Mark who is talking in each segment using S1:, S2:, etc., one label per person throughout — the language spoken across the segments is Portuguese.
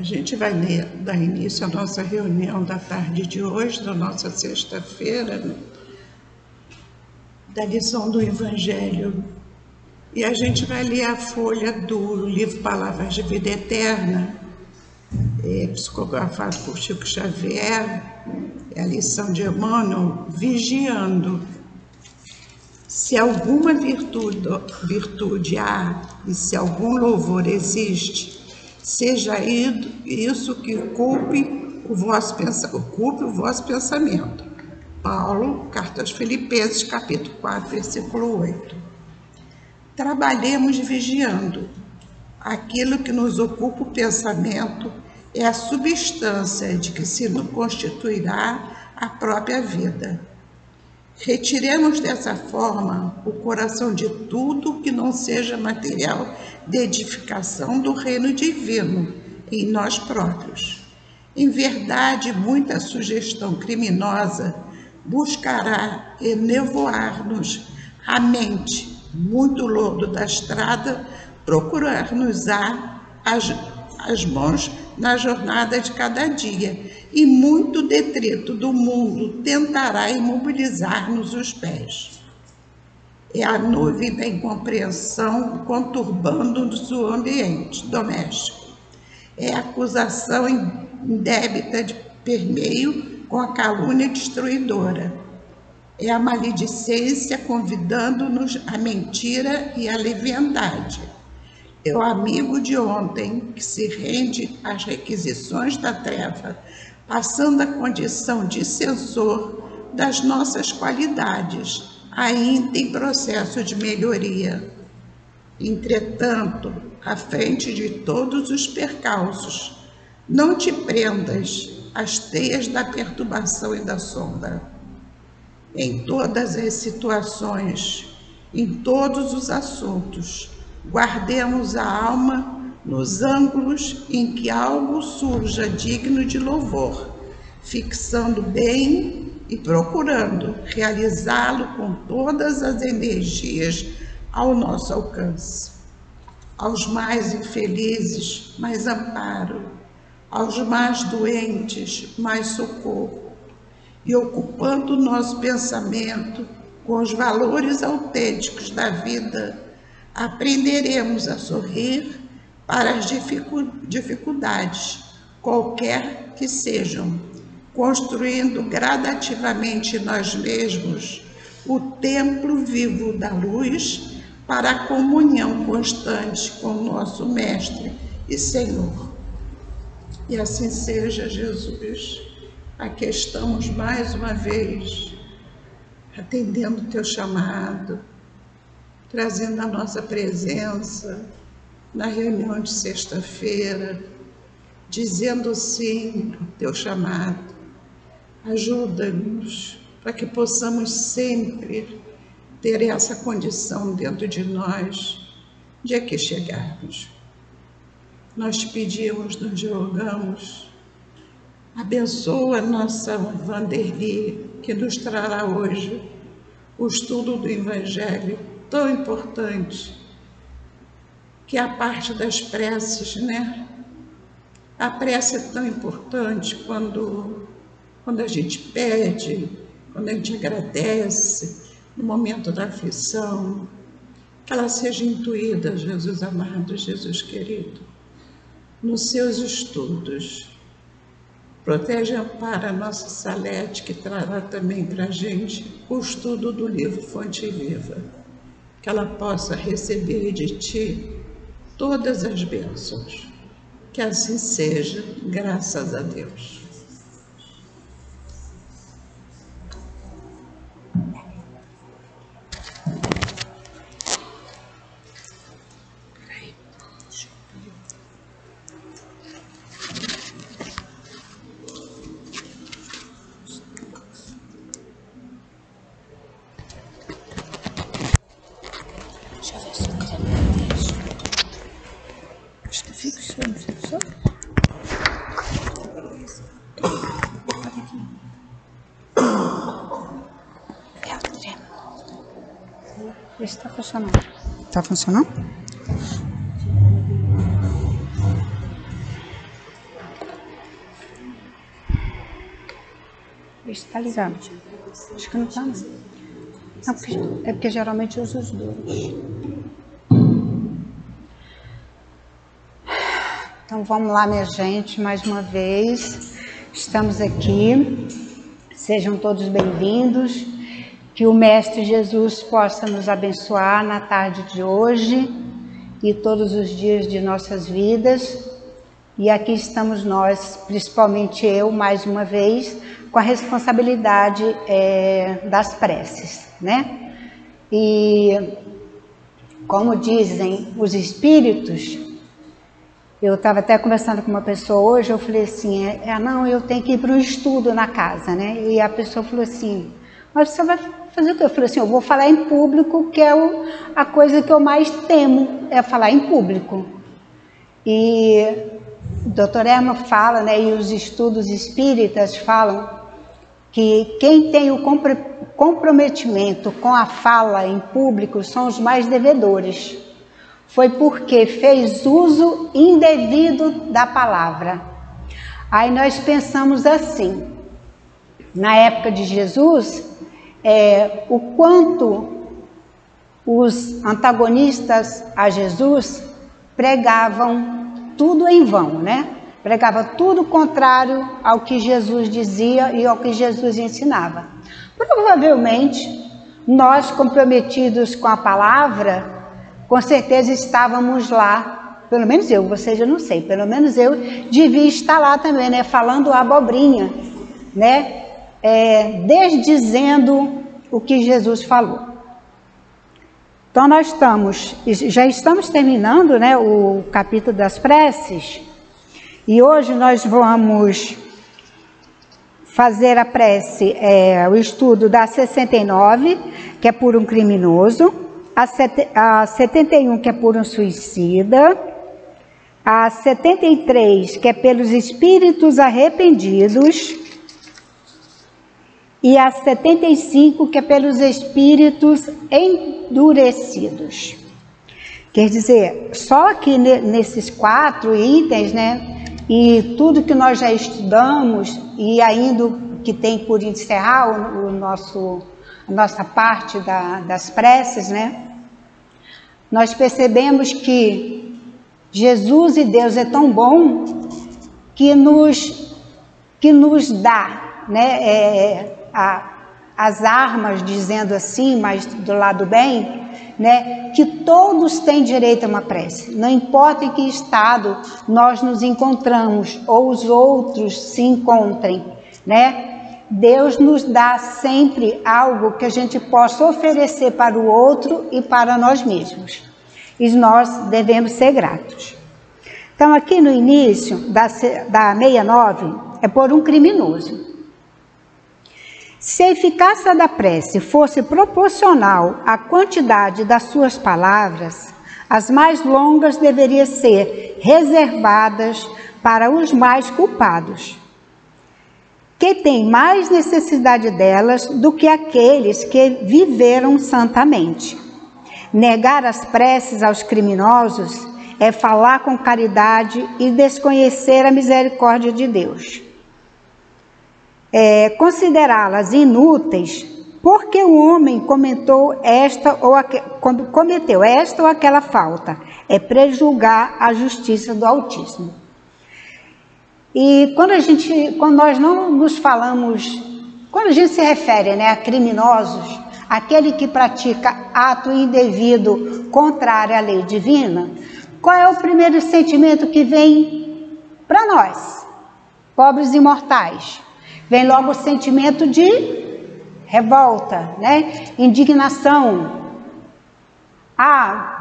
S1: gente vai dar início à nossa reunião da tarde de hoje, da nossa sexta-feira, da lição do Evangelho. E a gente vai ler a folha do livro Palavras de Vida Eterna, psicografado por Chico Xavier, é a lição de Emmanuel, vigiando. Se alguma virtude há e se algum louvor existe, seja isso que ocupe o vosso pensamento. Paulo, Carta aos Filipenses, capítulo 4, versículo 8. Trabalhemos vigiando. Aquilo que nos ocupa o pensamento é a substância de que se nos constituirá a própria vida. Retiremos dessa forma o coração de tudo que não seja material de edificação do reino divino em nós próprios. Em verdade, muita sugestão criminosa buscará enevoar-nos a mente, muito lodo da estrada procurar-nos as mãos na jornada de cada dia, e muito detrito do mundo tentará imobilizar-nos os pés. É a nuvem da incompreensão conturbando-nos o ambiente doméstico. É a acusação indébita de permeio com a calúnia destruidora. É a maledicência convidando-nos à mentira e à leviandade. É o amigo de ontem que se rende às requisições da treva, passando a condição de censor das nossas qualidades, ainda em processo de melhoria. Entretanto, à frente de todos os percalços, não te prendas às teias da perturbação e da sombra. Em todas as situações, em todos os assuntos, guardemos a alma nos ângulos em que algo surja digno de louvor, fixando bem e procurando realizá-lo com todas as energias ao nosso alcance. Aos mais infelizes, mais amparo, aos mais doentes, mais socorro, e ocupando o nosso pensamento com os valores autênticos da vida, aprenderemos a sorrir para as dificuldades, qualquer que sejam, construindo gradativamente nós mesmos o templo vivo da luz para a comunhão constante com o nosso Mestre e Senhor. E assim seja, Jesus. Aqui estamos mais uma vez, atendendo o teu chamado, trazendo a nossa presença na reunião de sexta-feira, dizendo sim ao teu chamado. Ajuda-nos para que possamos sempre ter essa condição dentro de nós, de aqui chegarmos. Nós te pedimos, nos rogamos, abençoa a nossa Vanderly, que nos trará hoje o estudo do Evangelho, tão importante, que é a parte das preces, né? A prece é tão importante quando a gente pede, quando a gente agradece, no momento da aflição, que ela seja intuída, Jesus amado, Jesus querido, nos seus estudos. Protege e ampara a nossa Salete, que trará também para a gente o estudo do livro Fonte Viva, que ela possa receber de ti todas as bênçãos. Que assim seja, graças a Deus.
S2: Está funcionando. Está funcionando? Está ligado. Acho que não está, não. Não, é porque geralmente eu uso os dois. Então vamos lá, minha gente, mais uma vez. Estamos aqui. Sejam todos bem-vindos. Que o Mestre Jesus possa nos abençoar na tarde de hoje e todos os dias de nossas vidas. E aqui estamos nós, principalmente eu, mais uma vez, com a responsabilidade das preces, né? E como dizem os espíritos, eu estava até conversando com uma pessoa hoje, eu falei assim, não, eu tenho que ir para o estudo na casa, né? E a pessoa falou assim, mas você vai fazer o quê? Eu falei assim, eu vou falar em público, que é a coisa que eu mais temo, é falar em público. E o Dr. Herman fala, né, e os estudos espíritas falam, que quem tem o comprometimento com a fala em público são os mais devedores. Foi porque fez uso indevido da palavra. Aí nós pensamos assim, na época de Jesus, o quanto os antagonistas a Jesus pregavam tudo em vão, né? Pregava tudo contrário ao que Jesus dizia e ao que Jesus ensinava. Provavelmente, nós comprometidos com a palavra, com certeza estávamos lá, pelo menos eu, vocês eu não sei, pelo menos eu devia estar lá também, né? Falando abobrinha, né? Desdizendo o que Jesus falou. Então nós já estamos terminando, né, o capítulo das preces. E hoje nós vamos fazer a prece, o estudo da 69, que é por um criminoso, a 71, que é por um suicida, a 73, que é pelos espíritos arrependidos, e a 75, que é pelos espíritos endurecidos. Quer dizer, só que nesses 4 itens, né, e tudo que nós já estudamos, e ainda que tem por encerrar a nossa parte das preces, né, nós percebemos que Jesus e Deus é tão bom que nos dá, né, as armas, dizendo assim, mas do lado bem, né, que todos têm direito a uma prece, não importa em que estado nós nos encontramos ou os outros se encontrem, né? Deus nos dá sempre algo que a gente possa oferecer para o outro e para nós mesmos, e nós devemos ser gratos. Então aqui no início da 69 é por um criminoso. Se a eficácia da prece fosse proporcional à quantidade das suas palavras, as mais longas deveriam ser reservadas para os mais culpados, que têm mais necessidade delas do que aqueles que viveram santamente. Negar as preces aos criminosos é falar com caridade e desconhecer a misericórdia de Deus. Considerá-las inúteis porque o homem cometeu esta ou aquela falta, é prejulgar a justiça do Altíssimo. E quando nós não nos falamos, quando a gente se refere, né, a criminosos, aquele que pratica ato indevido contrário à lei divina, qual é o primeiro sentimento que vem para nós, pobres e mortais? Vem logo o sentimento de revolta, né? Indignação.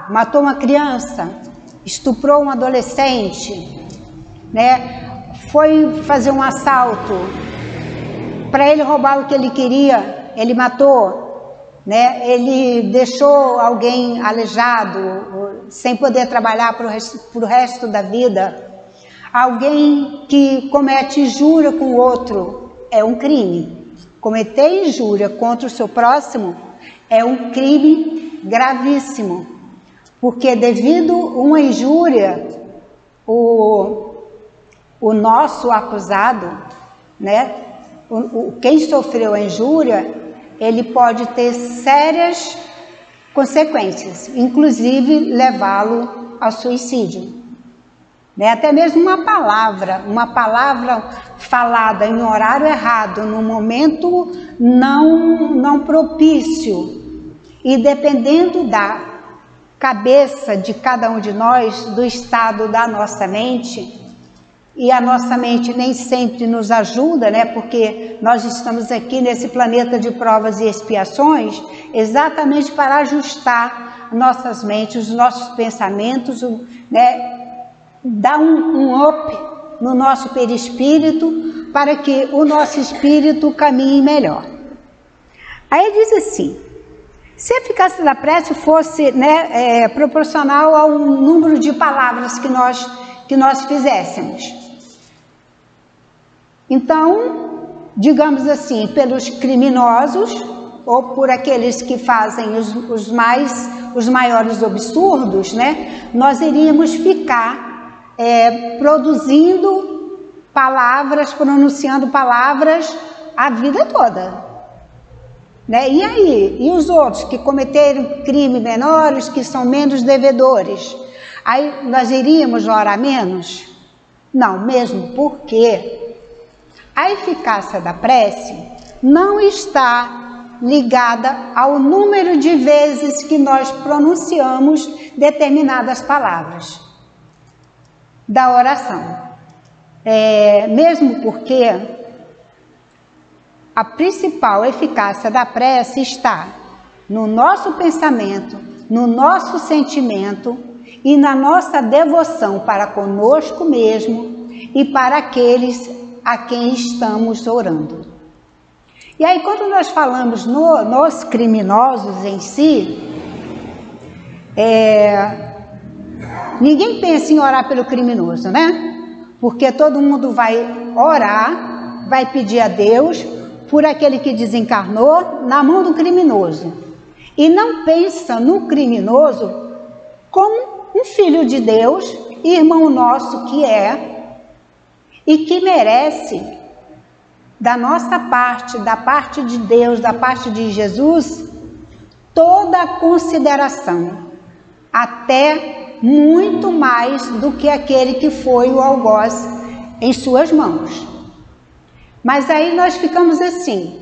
S2: Matou uma criança, estuprou um adolescente, né? Foi fazer um assalto, para ele roubar o que ele queria, ele matou, né? Ele deixou alguém aleijado, sem poder trabalhar para o resto da vida. Alguém que comete injúria com o outro, é um crime. Cometer injúria contra o seu próximo é um crime gravíssimo, porque devido a uma injúria, o nosso acusado, né, quem sofreu a injúria, ele pode ter sérias consequências, inclusive levá-lo ao suicídio. Né? Até mesmo uma palavra falada em horário errado, no momento não propício, e dependendo da cabeça de cada um de nós, do estado da nossa mente, e a nossa mente nem sempre nos ajuda, né? Porque nós estamos aqui nesse planeta de provas e expiações, exatamente para ajustar nossas mentes, os nossos pensamentos, né? Dar um up no nosso perispírito, para que o nosso espírito caminhe melhor. Aí diz assim: se a eficácia da prece fosse, né, proporcional ao número de palavras que nós fizéssemos. Então, digamos assim, pelos criminosos, ou por aqueles que fazem os maiores absurdos, né, nós iríamos ficar produzindo palavras, pronunciando palavras a vida toda. Né? E aí? E os outros que cometeram crimes menores, que são menos devedores? Aí nós iríamos orar menos? Não, mesmo porque a eficácia da prece não está ligada ao número de vezes que nós pronunciamos determinadas palavras da oração. Mesmo porque a principal eficácia da prece está no nosso pensamento, no nosso sentimento e na nossa devoção para conosco mesmo e para aqueles a quem estamos orando. E aí, quando nós falamos nos criminosos em si, ninguém pensa em orar pelo criminoso, né? Porque todo mundo vai orar, vai pedir a Deus por aquele que desencarnou na mão do criminoso. E não pensa no criminoso como um filho de Deus, irmão nosso que é, e que merece, da nossa parte, da parte de Deus, da parte de Jesus, toda a consideração, até muito mais do que aquele que foi o algoz em suas mãos. Mas aí nós ficamos assim,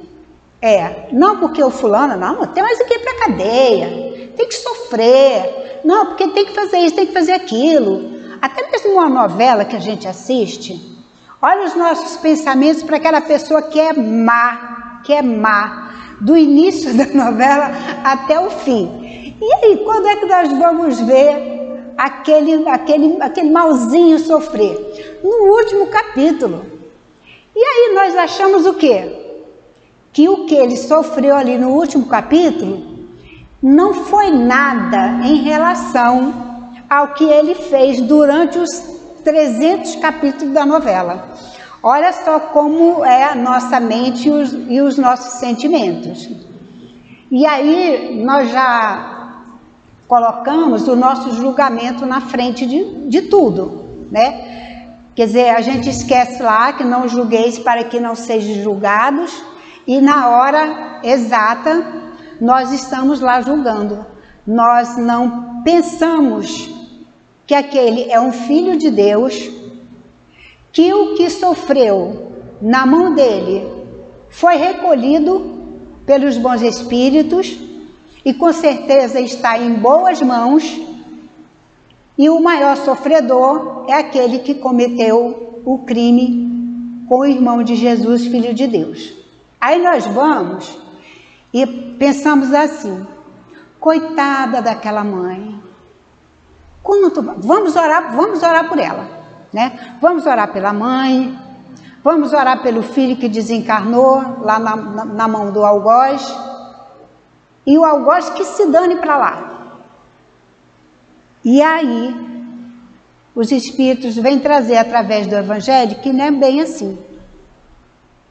S2: não porque o fulano, não, tem mais que ir para a cadeia, tem que sofrer, não, porque tem que fazer isso, tem que fazer aquilo. Até mesmo uma novela que a gente assiste, olha os nossos pensamentos para aquela pessoa que é má, do início da novela até o fim. E aí, quando é que nós vamos ver aquele malzinho sofrer? No último capítulo. E aí nós achamos o quê? Que o que ele sofreu ali no último capítulo não foi nada em relação ao que ele fez durante os 300 capítulos da novela. Olha só como é a nossa mente e os nossos sentimentos. E aí nós já colocamos o nosso julgamento na frente de tudo, né? Quer dizer, a gente esquece lá que não julgueis para que não sejam julgados, e na hora exata nós estamos lá julgando. Nós não pensamos que aquele é um filho de Deus, que o que sofreu na mão dele foi recolhido pelos bons espíritos e com certeza está em boas mãos, e o maior sofredor é aquele que cometeu o crime com o irmão de Jesus, filho de Deus. Aí nós vamos e pensamos assim, coitada daquela mãe, vamos orar por ela, né? Vamos orar pela mãe, vamos orar pelo filho que desencarnou lá na mão do algoz, e o algoz que se dane para lá. E aí os espíritos vêm trazer através do evangelho que não é bem assim,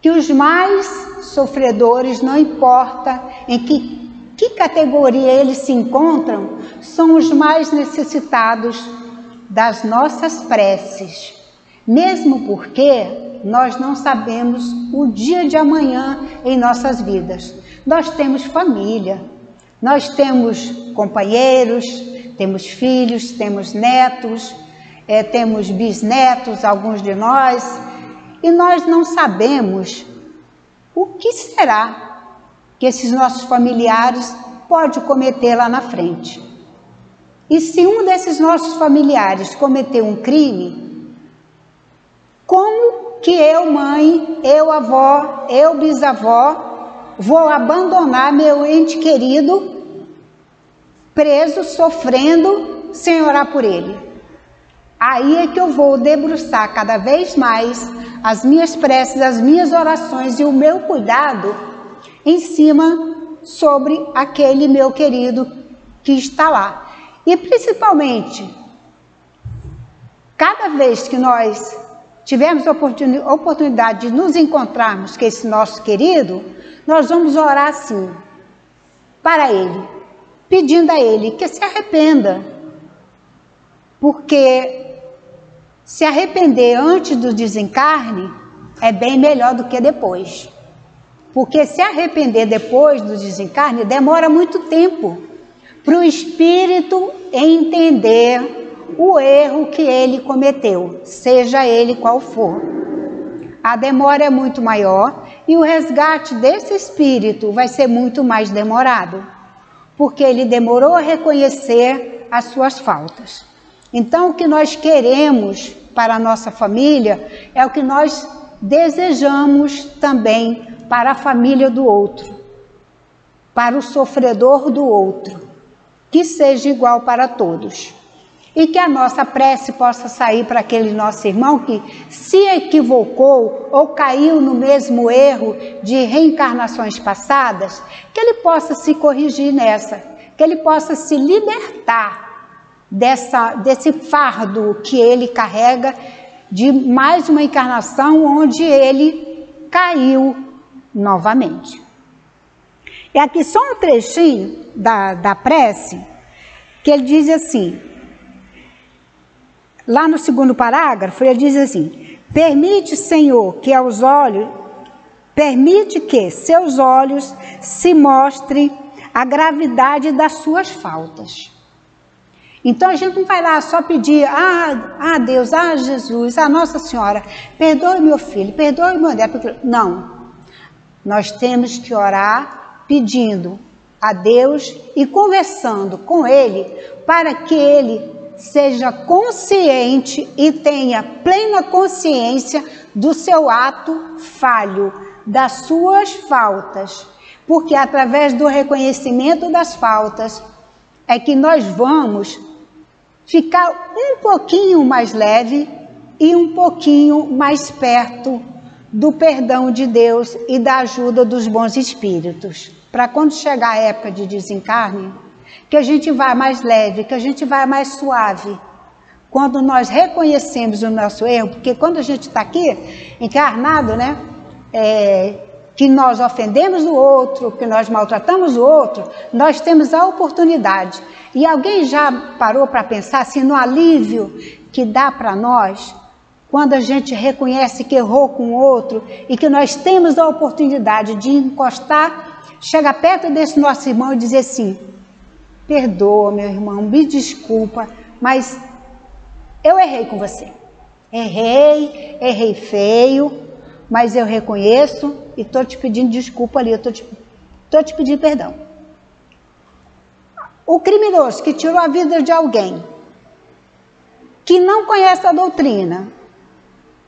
S2: que os mais sofredores, não importa em que categoria eles se encontram, são os mais necessitados das nossas preces, mesmo porque nós não sabemos o dia de amanhã em nossas vidas. Nós temos família, nós temos companheiros, temos filhos, temos netos, temos bisnetos, alguns de nós, e nós não sabemos o que será que esses nossos familiares podem cometer lá na frente. E se um desses nossos familiares cometer um crime, como que eu, mãe, eu, avó, eu, bisavó, vou abandonar meu ente querido preso, sofrendo, sem orar por ele? Aí é que eu vou debruçar cada vez mais as minhas preces, as minhas orações e o meu cuidado em cima sobre aquele meu querido que está lá. E principalmente, cada vez que nós tivermos a oportunidade de nos encontrarmos com esse nosso querido, nós vamos orar assim, para ele, pedindo a ele que se arrependa. Porque se arrepender antes do desencarne é bem melhor do que depois. Porque se arrepender depois do desencarne demora muito tempo para o espírito entender o erro que ele cometeu, seja ele qual for. A demora é muito maior e o resgate desse espírito vai ser muito mais demorado, porque ele demorou a reconhecer as suas faltas. Então, o que nós queremos para a nossa família é o que nós desejamos também para a família do outro, para o sofredor do outro, que seja igual para todos. E que a nossa prece possa sair para aquele nosso irmão que se equivocou ou caiu no mesmo erro de reencarnações passadas, que ele possa se corrigir nessa, que ele possa se libertar desse fardo que ele carrega de mais uma encarnação onde ele caiu novamente. E aqui só um trechinho da prece, que ele diz assim, lá no segundo parágrafo, ele diz assim: permite, Senhor, que seus olhos se mostrem a gravidade das suas faltas. Então a gente não vai lá só pedir, Deus, Jesus, Nossa Senhora, perdoe meu filho, perdoe meu neto. Não, nós temos que orar pedindo a Deus e conversando com Ele para que Ele seja consciente e tenha plena consciência do seu ato falho, das suas faltas, porque através do reconhecimento das faltas é que nós vamos ficar um pouquinho mais leve e um pouquinho mais perto do perdão de Deus e da ajuda dos bons espíritos, para quando chegar a época de desencarne, que a gente vá mais leve, que a gente vá mais suave, quando nós reconhecemos o nosso erro, porque quando a gente está aqui, encarnado, né, que nós ofendemos o outro, que nós maltratamos o outro, nós temos a oportunidade. E alguém já parou para pensar assim no alívio que dá para nós, quando a gente reconhece que errou com o outro e que nós temos a oportunidade de encostar, chegar perto desse nosso irmão e dizer assim: perdoa, meu irmão, me desculpa, mas eu errei com você. Errei feio, mas eu reconheço e estou te pedindo desculpa ali, estou te pedindo perdão. O criminoso que tirou a vida de alguém, que não conhece a doutrina,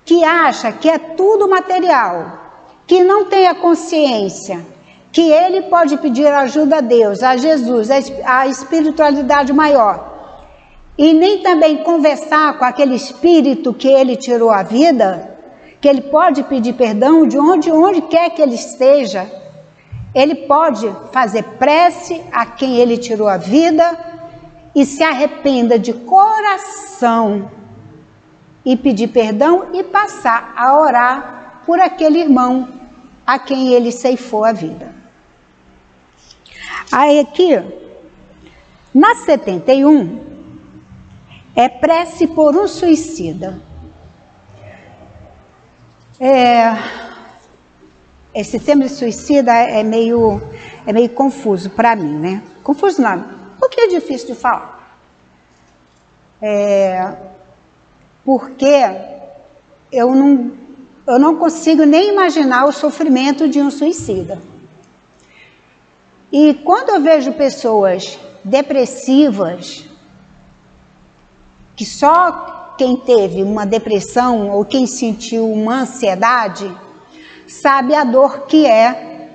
S2: que acha que é tudo material, que não tem a consciência, que ele pode pedir ajuda a Deus, a Jesus, a espiritualidade maior, e nem também conversar com aquele espírito que ele tirou a vida, que ele pode pedir perdão de onde quer que ele esteja, ele pode fazer prece a quem ele tirou a vida e se arrependa de coração e pedir perdão e passar a orar por aquele irmão a quem ele ceifou a vida. Aí aqui, na 71, é prece por um suicida. Esse tema de suicida é meio confuso para mim, né? Confuso não, porque é difícil de falar. Porque eu não consigo nem imaginar o sofrimento de um suicida. E quando eu vejo pessoas depressivas, que só quem teve uma depressão ou quem sentiu uma ansiedade sabe a dor que é,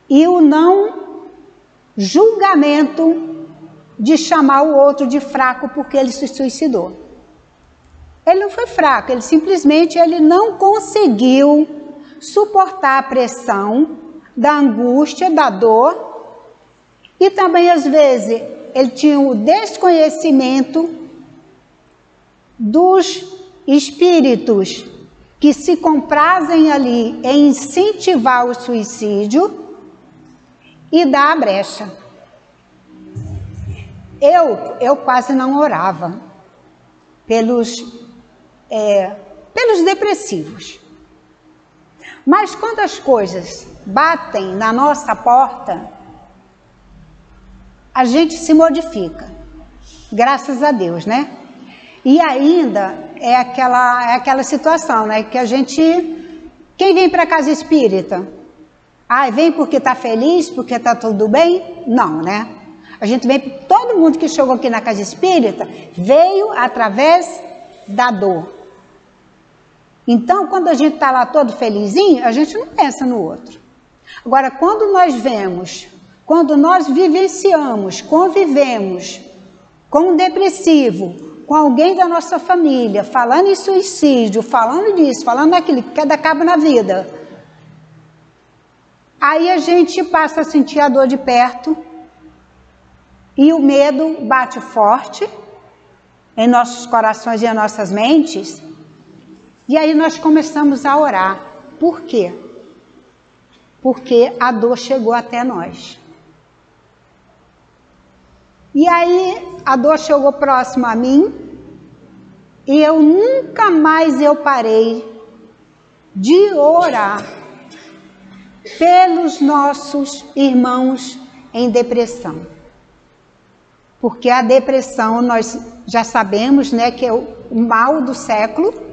S2: e o não julgamento de chamar o outro de fraco porque ele se suicidou. Ele não foi fraco, ele simplesmente não conseguiu suportar a pressão da angústia, da dor, e também às vezes ele tinha o desconhecimento dos espíritos que se comprazem ali em incentivar o suicídio e dar a brecha. Eu quase não orava pelos depressivos. Mas quando as coisas batem na nossa porta, a gente se modifica. Graças a Deus, né? E ainda é aquela situação, né? Que a gente... Quem vem para a casa espírita? Vem porque está feliz, porque está tudo bem? Não, né? A gente vem... Todo mundo que chegou aqui na casa espírita veio através da dor. Então, quando a gente está lá todo felizinho, a gente não pensa no outro. Agora, quando nós vemos, quando nós vivenciamos, convivemos com um depressivo, com alguém da nossa família, falando em suicídio, falando disso, falando daquilo, que quer dar cabo na vida, aí a gente passa a sentir a dor de perto e o medo bate forte em nossos corações e em nossas mentes, e aí nós começamos a orar. Por quê? Porque a dor chegou até nós. E aí a dor chegou próximo a mim e eu nunca mais parei de orar pelos nossos irmãos em depressão. Porque a depressão nós já sabemos, né, que é o mal do século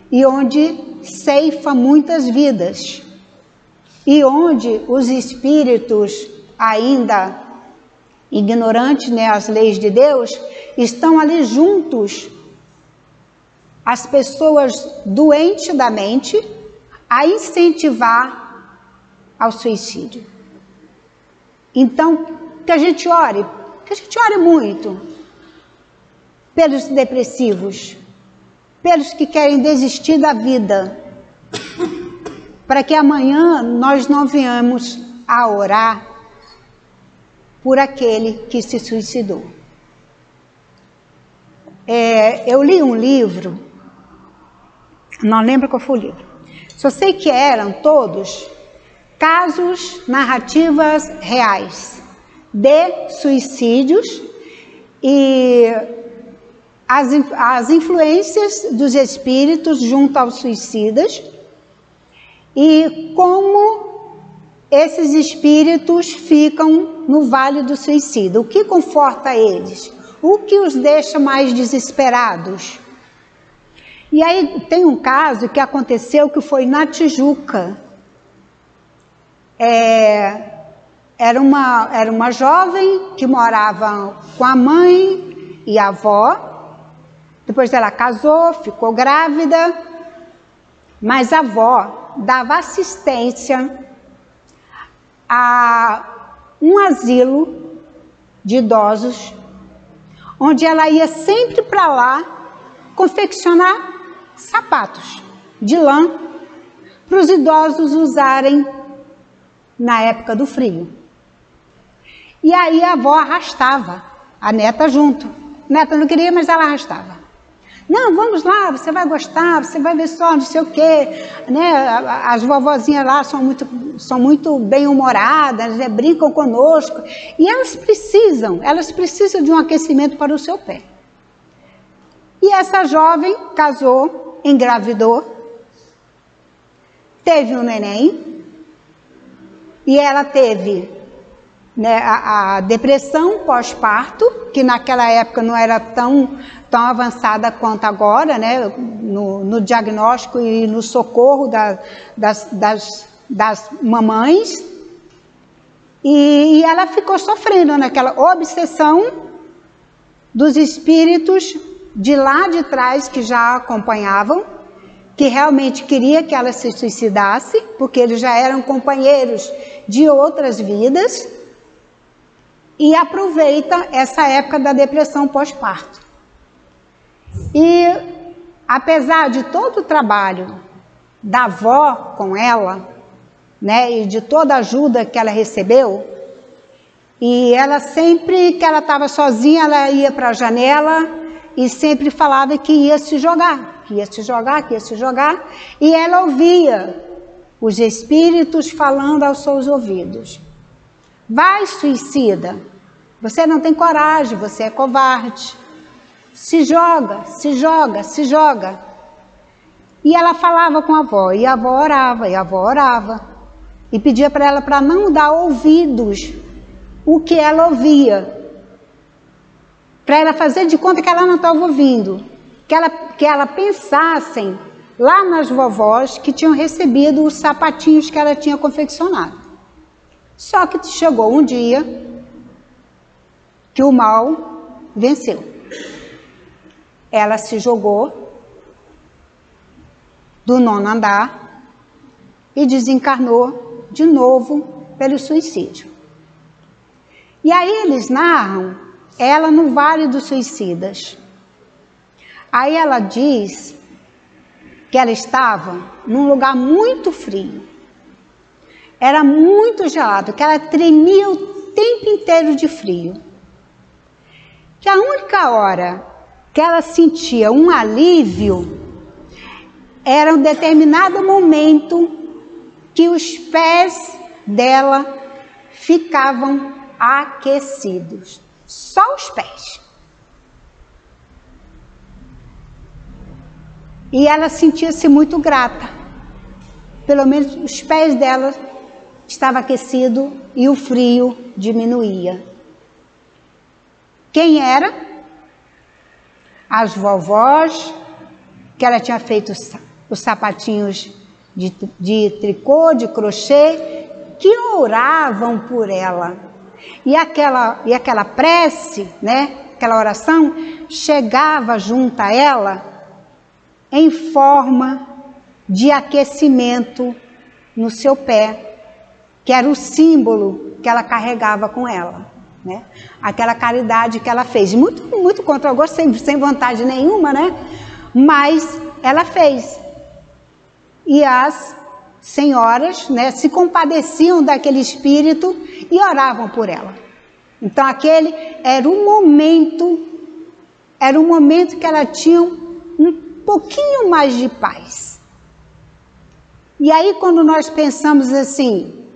S2: e onde ceifa muitas vidas. E onde os espíritos ainda ignorantes, né, as leis de Deus, estão ali juntos, as pessoas doentes da mente, a incentivar ao suicídio. Então, que a gente ore muito pelos depressivos, pelos que querem desistir da vida, para que amanhã nós não venhamos a orar por aquele que se suicidou. Eu li um livro, não lembro qual foi o livro, só sei que eram todos casos, narrativas reais de suicídios e as influências dos espíritos junto aos suicidas e como esses espíritos ficam no vale do suicida. O que conforta eles? O que os deixa mais desesperados? E aí tem um caso que aconteceu que foi na Tijuca. Era uma jovem que morava com a mãe e a avó. Depois ela casou, ficou grávida, mas a avó dava assistência a um asilo de idosos, onde ela ia sempre para lá confeccionar sapatos de lã para os idosos usarem na época do frio. E aí a avó arrastava a neta junto. A neta não queria, mas ela arrastava. Não, vamos lá, você vai gostar, você vai ver só, não sei o quê, né? As vovozinhas lá são muito bem-humoradas, né? Brincam conosco, e elas precisam de um aquecimento para o seu pé. E essa jovem casou, engravidou, teve um neném, e ela teve, né, a depressão pós-parto, que naquela época não era tão avançada quanto agora, né, no diagnóstico e no socorro das mamães, e ela ficou sofrendo naquela obsessão dos espíritos de lá de trás que já a acompanhavam, que realmente queria que ela se suicidasse, porque eles já eram companheiros de outras vidas, e aproveita essa época da depressão pós-parto. E apesar de todo o trabalho da avó com ela, né, e de toda a ajuda que ela recebeu, e ela sempre que ela estava sozinha, ela ia para a janela e sempre falava que ia se jogar, que ia se jogar, que ia se jogar, e ela ouvia os espíritos falando aos seus ouvidos: vai, suicida, você não tem coragem, você é covarde, se joga, se joga, se joga. E ela falava com a avó, e a avó orava, e a avó orava, e pedia para ela para não dar ouvidos o que ela ouvia, para ela fazer de conta que ela não estava ouvindo, que ela pensassem lá nas vovós que tinham recebido os sapatinhos que ela tinha confeccionado. Só que chegou um dia que o mal venceu. Ela se jogou do 9º andar e desencarnou de novo pelo suicídio. E aí eles narram ela no Vale dos Suicidas. Aí ela diz que ela estava num lugar muito frio. Era muito gelado, que ela tremia o tempo inteiro de frio. Que a única hora que ela sentia um alívio era um determinado momento que os pés dela ficavam aquecidos, só os pés. E ela sentia-se muito grata, pelo menos os pés dela estavam aquecidos e o frio diminuía. Quem era? As vovós, que ela tinha feito os sapatinhos de tricô, de crochê, que oravam por ela. E aquela prece, né, aquela oração, chegava junto a ela em forma de aquecimento no seu pé, que era o símbolo que ela carregava com ela, né? Aquela caridade que ela fez, muito contra o gosto, sem vontade nenhuma, né? Mas ela fez. E as senhoras, né, se compadeciam daquele espírito e oravam por ela. Então aquele era um momento que ela tinha um pouquinho mais de paz. E aí quando nós pensamos assim,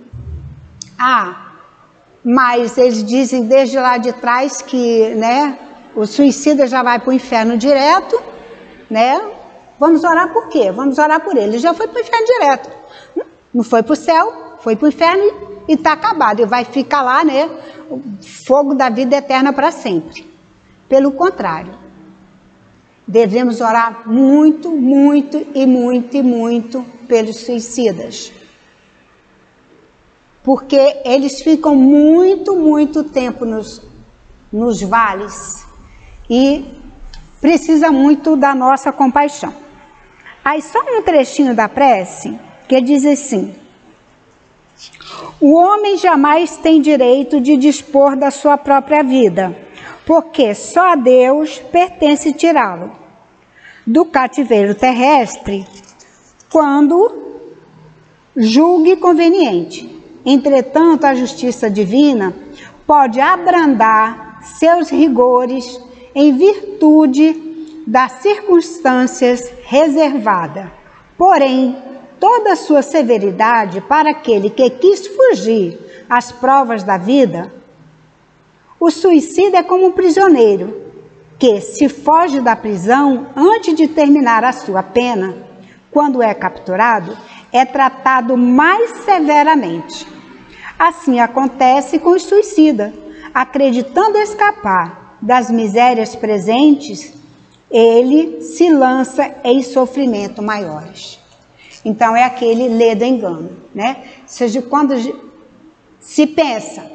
S2: mas eles dizem desde lá de trás que, né, o suicida já vai para o inferno direto, né? Vamos orar por quê? Vamos orar por ele. Ele já foi para o inferno direto. Não foi para o céu, foi para o inferno e está acabado. E vai ficar lá, né, o fogo da vida eterna para sempre. Pelo contrário, devemos orar muito, muito e muito e muito pelos suicidas. Porque eles ficam muito, muito tempo nos vales e precisa muito da nossa compaixão. Aí só um trechinho da prece que diz assim: o homem jamais tem direito de dispor da sua própria vida, porque só a Deus pertence tirá-lo do cativeiro terrestre quando julgue conveniente. Entretanto, a justiça divina pode abrandar seus rigores em virtude das circunstâncias reservadas. Porém, toda a sua severidade para aquele que quis fugir às provas da vida, o suicida é como um prisioneiro que, se foge da prisão antes de terminar a sua pena, quando é capturado, é tratado mais severamente. Assim acontece com o suicida. Acreditando escapar das misérias presentes, ele se lança em sofrimento maiores. Então é aquele ledo engano, né? Ou seja, quando se pensa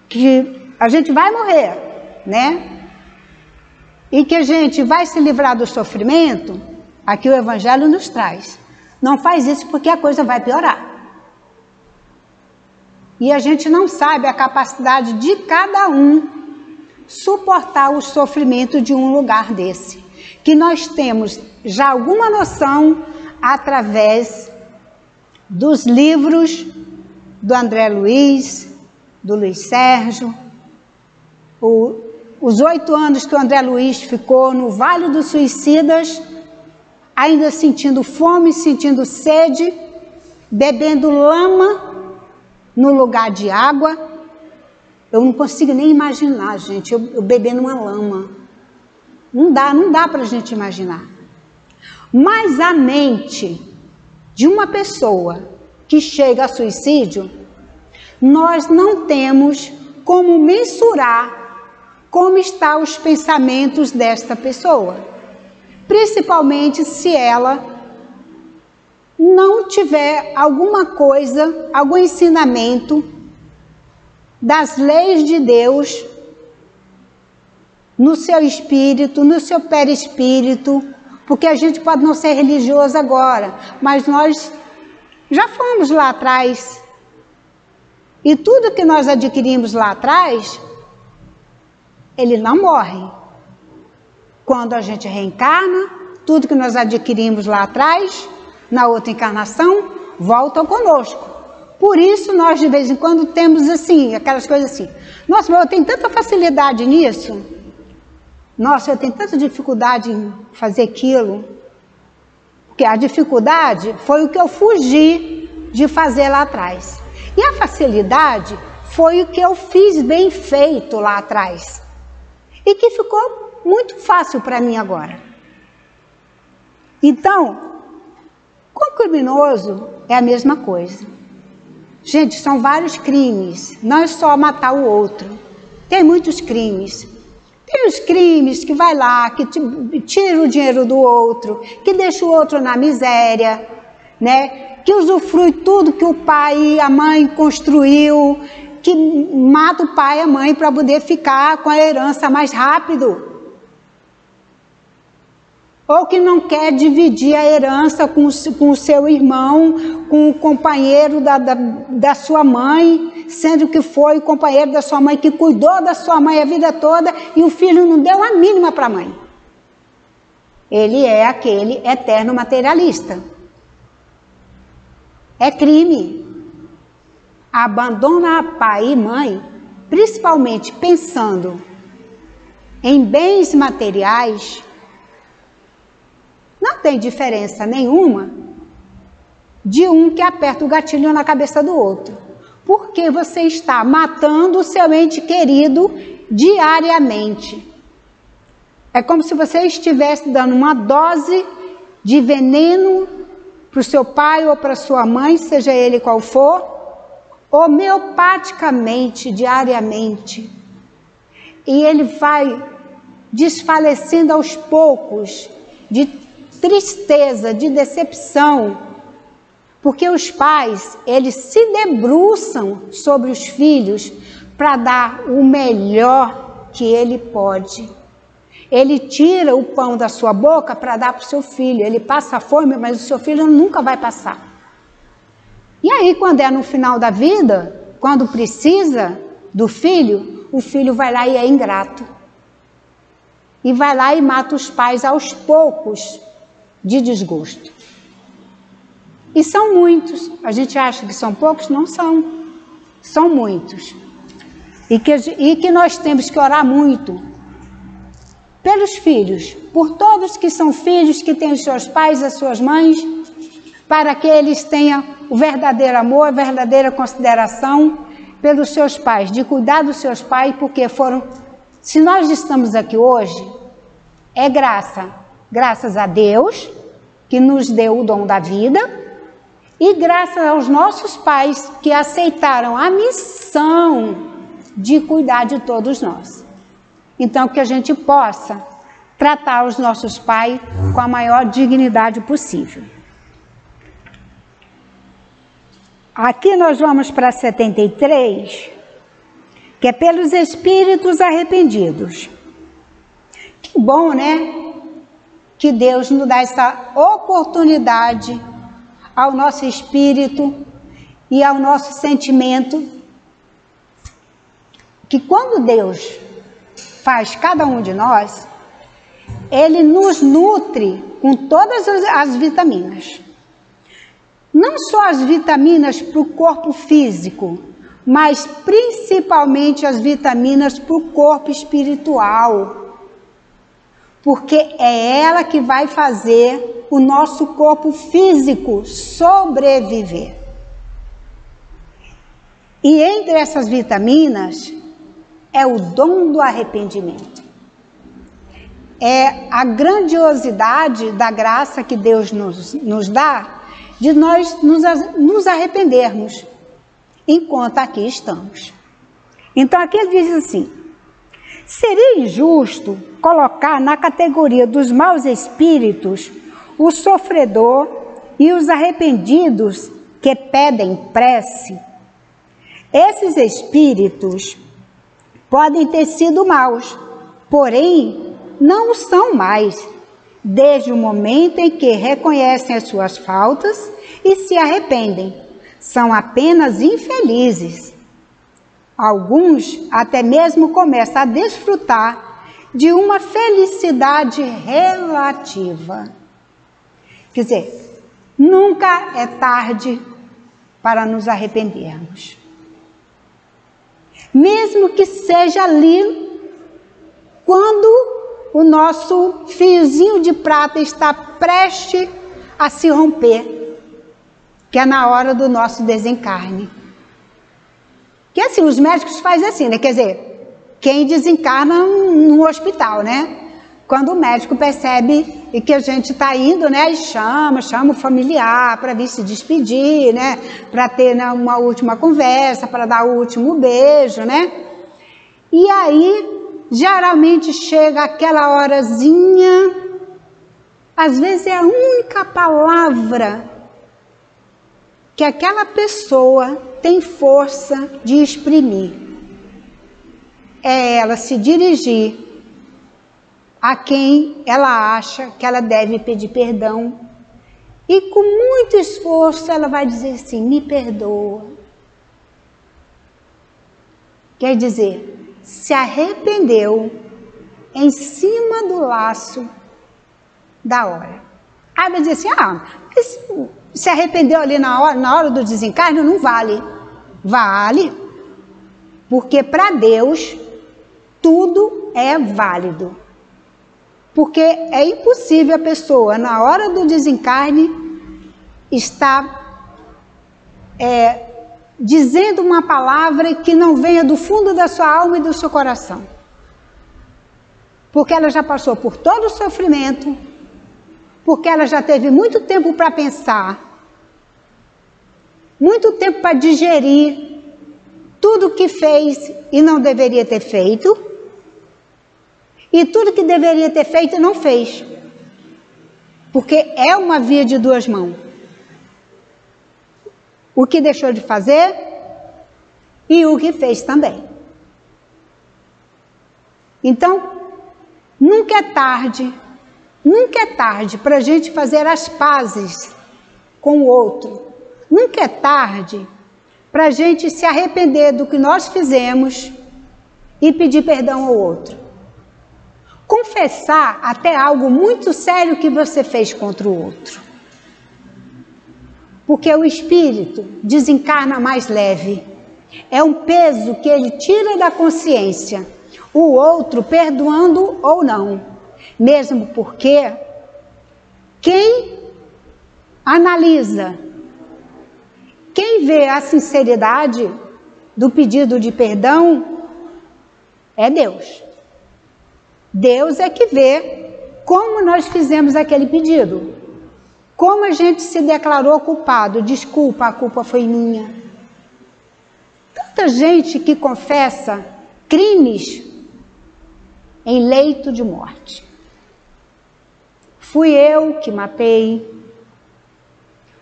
S2: que a gente vai morrer, né? E que a gente vai se livrar do sofrimento, aqui o Evangelho nos traz. Não faz isso porque a coisa vai piorar. E a gente não sabe a capacidade de cada um suportar o sofrimento de um lugar desse. Que nós temos já alguma noção através dos livros do André Luiz, do Luiz Sérgio, os 8 anos que o André Luiz ficou no Vale dos Suicidas, ainda sentindo fome, sentindo sede, bebendo lama no lugar de água. Eu não consigo nem imaginar, gente, eu bebendo uma lama. Não dá para a gente imaginar. Mas a mente de uma pessoa que chega a suicídio, nós não temos como mensurar como estão os pensamentos desta pessoa. Principalmente se ela não tiver alguma coisa, algum ensinamento das leis de Deus no seu espírito, no seu perispírito, porque a gente pode não ser religioso agora, mas nós já fomos lá atrás. E tudo que nós adquirimos lá atrás, ele não morre. Quando a gente reencarna, tudo que nós adquirimos lá atrás, na outra encarnação, volta conosco. Por isso nós de vez em quando temos assim, aquelas coisas assim. Nossa, mas eu tenho tanta facilidade nisso. Nossa, eu tenho tanta dificuldade em fazer aquilo. Porque a dificuldade foi o que eu fugi de fazer lá atrás. E a facilidade foi o que eu fiz bem feito lá atrás. E que ficou muito fácil para mim agora. Então, com o criminoso é a mesma coisa. Gente, são vários crimes, não é só matar o outro. Tem muitos crimes. Tem os crimes que vai lá, que tira o dinheiro do outro, que deixa o outro na miséria, né? Que usufrui tudo que o pai e a mãe construiu, que mata o pai e a mãe para poder ficar com a herança mais rápido. Ou que não quer dividir a herança com o seu irmão, com o companheiro da sua mãe, sendo que foi o companheiro da sua mãe que cuidou da sua mãe a vida toda e o filho não deu a mínima para a mãe. Ele é aquele eterno materialista. É crime. Abandonar pai e mãe, principalmente pensando em bens materiais, não tem diferença nenhuma de um que aperta o gatilho na cabeça do outro. Porque você está matando o seu ente querido diariamente. É como se você estivesse dando uma dose de veneno para o seu pai ou para a sua mãe, seja ele qual for, homeopaticamente, diariamente. E ele vai desfalecendo aos poucos, de tristeza, de decepção, porque os pais, eles se debruçam sobre os filhos para dar o melhor que ele pode. Ele tira o pão da sua boca para dar para o seu filho, ele passa fome, mas o seu filho nunca vai passar. E aí, quando é no final da vida, quando precisa do filho, o filho vai lá e é ingrato. E vai lá e mata os pais aos poucos, de desgosto. E são muitos. A gente acha que são poucos? Não são. São muitos. E que nós temos que orar muito pelos filhos, por todos que são filhos, que têm os seus pais, as suas mães, para que eles tenham o verdadeiro amor, a verdadeira consideração pelos seus pais, de cuidar dos seus pais, porque foram... Se nós estamos aqui hoje, é graças a Deus que nos deu o dom da vida, e graças aos nossos pais que aceitaram a missão de cuidar de todos nós. Então, que a gente possa tratar os nossos pais com a maior dignidade possível. Aqui nós vamos para 73, que é pelos espíritos arrependidos. Que bom, né? Que Deus nos dá essa oportunidade ao nosso espírito e ao nosso sentimento, que quando Deus faz cada um de nós, Ele nos nutre com todas as vitaminas. Não só as vitaminas para o corpo físico, mas principalmente as vitaminas para o corpo espiritual. Porque é ela que vai fazer o nosso corpo físico sobreviver. E entre essas vitaminas é o dom do arrependimento. É a grandiosidade da graça que Deus nos dá de nós nos arrependermos enquanto aqui estamos. Então aqui ele diz assim: seria injusto colocar na categoria dos maus espíritos o sofredor e os arrependidos que pedem prece. Esses espíritos podem ter sido maus, porém não o são mais, desde o momento em que reconhecem as suas faltas e se arrependem. São apenas infelizes. Alguns até mesmo começam a desfrutar de uma felicidade relativa. Quer dizer, nunca é tarde para nos arrependermos. Mesmo que seja ali quando o nosso fiozinho de prata está prestes a se romper, que é na hora do nosso desencarne. Que assim, os médicos fazem assim, né? Quer dizer, quem desencarna no hospital, né? Quando o médico percebe que a gente está indo, né? E chama o familiar para vir se despedir, né? Para ter, né, uma última conversa, para dar o último beijo, né? E aí, geralmente chega aquela horazinha, às vezes é a única palavra que aquela pessoa tem força de exprimir. É ela se dirigir a quem ela acha que ela deve pedir perdão. E com muito esforço ela vai dizer assim: me perdoa. Quer dizer, se arrependeu em cima do laço da hora. Aí vai dizer assim: mas se arrependeu ali na hora do desencarne, não vale. Vale, porque para Deus tudo é válido. Porque é impossível a pessoa, na hora do desencarne, estar dizendo uma palavra que não venha do fundo da sua alma e do seu coração. Porque ela já passou por todo o sofrimento, porque ela já teve muito tempo para pensar, muito tempo para digerir tudo o que fez e não deveria ter feito, e tudo que deveria ter feito não fez, porque é uma via de duas mãos. O que deixou de fazer e o que fez também. Então, nunca é tarde para a gente fazer as pazes com o outro. Nunca é tarde para a gente se arrepender do que nós fizemos e pedir perdão ao outro. Confessar até algo muito sério que você fez contra o outro. Porque o espírito desencarna mais leve. É um peso que ele tira da consciência. O outro perdoando ou não. Mesmo porque quem analisa, quem vê a sinceridade do pedido de perdão é Deus. Deus é que vê como nós fizemos aquele pedido. Como a gente se declarou culpado? Desculpa, a culpa foi minha. Tanta gente que confessa crimes em leito de morte. Fui eu que matei.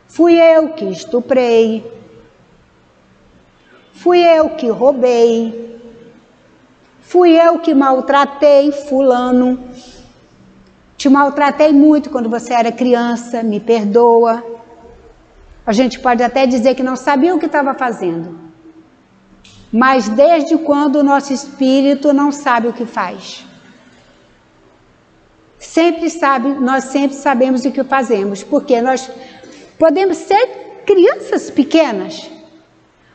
S2: Fui eu que estuprei. Fui eu que roubei. Fui eu que maltratei fulano. Te maltratei muito quando você era criança, me perdoa. A gente pode até dizer que não sabia o que estava fazendo. Mas desde quando o nosso espírito não sabe o que faz? Nós sempre sabemos o que fazemos, porque nós podemos ser crianças pequenas,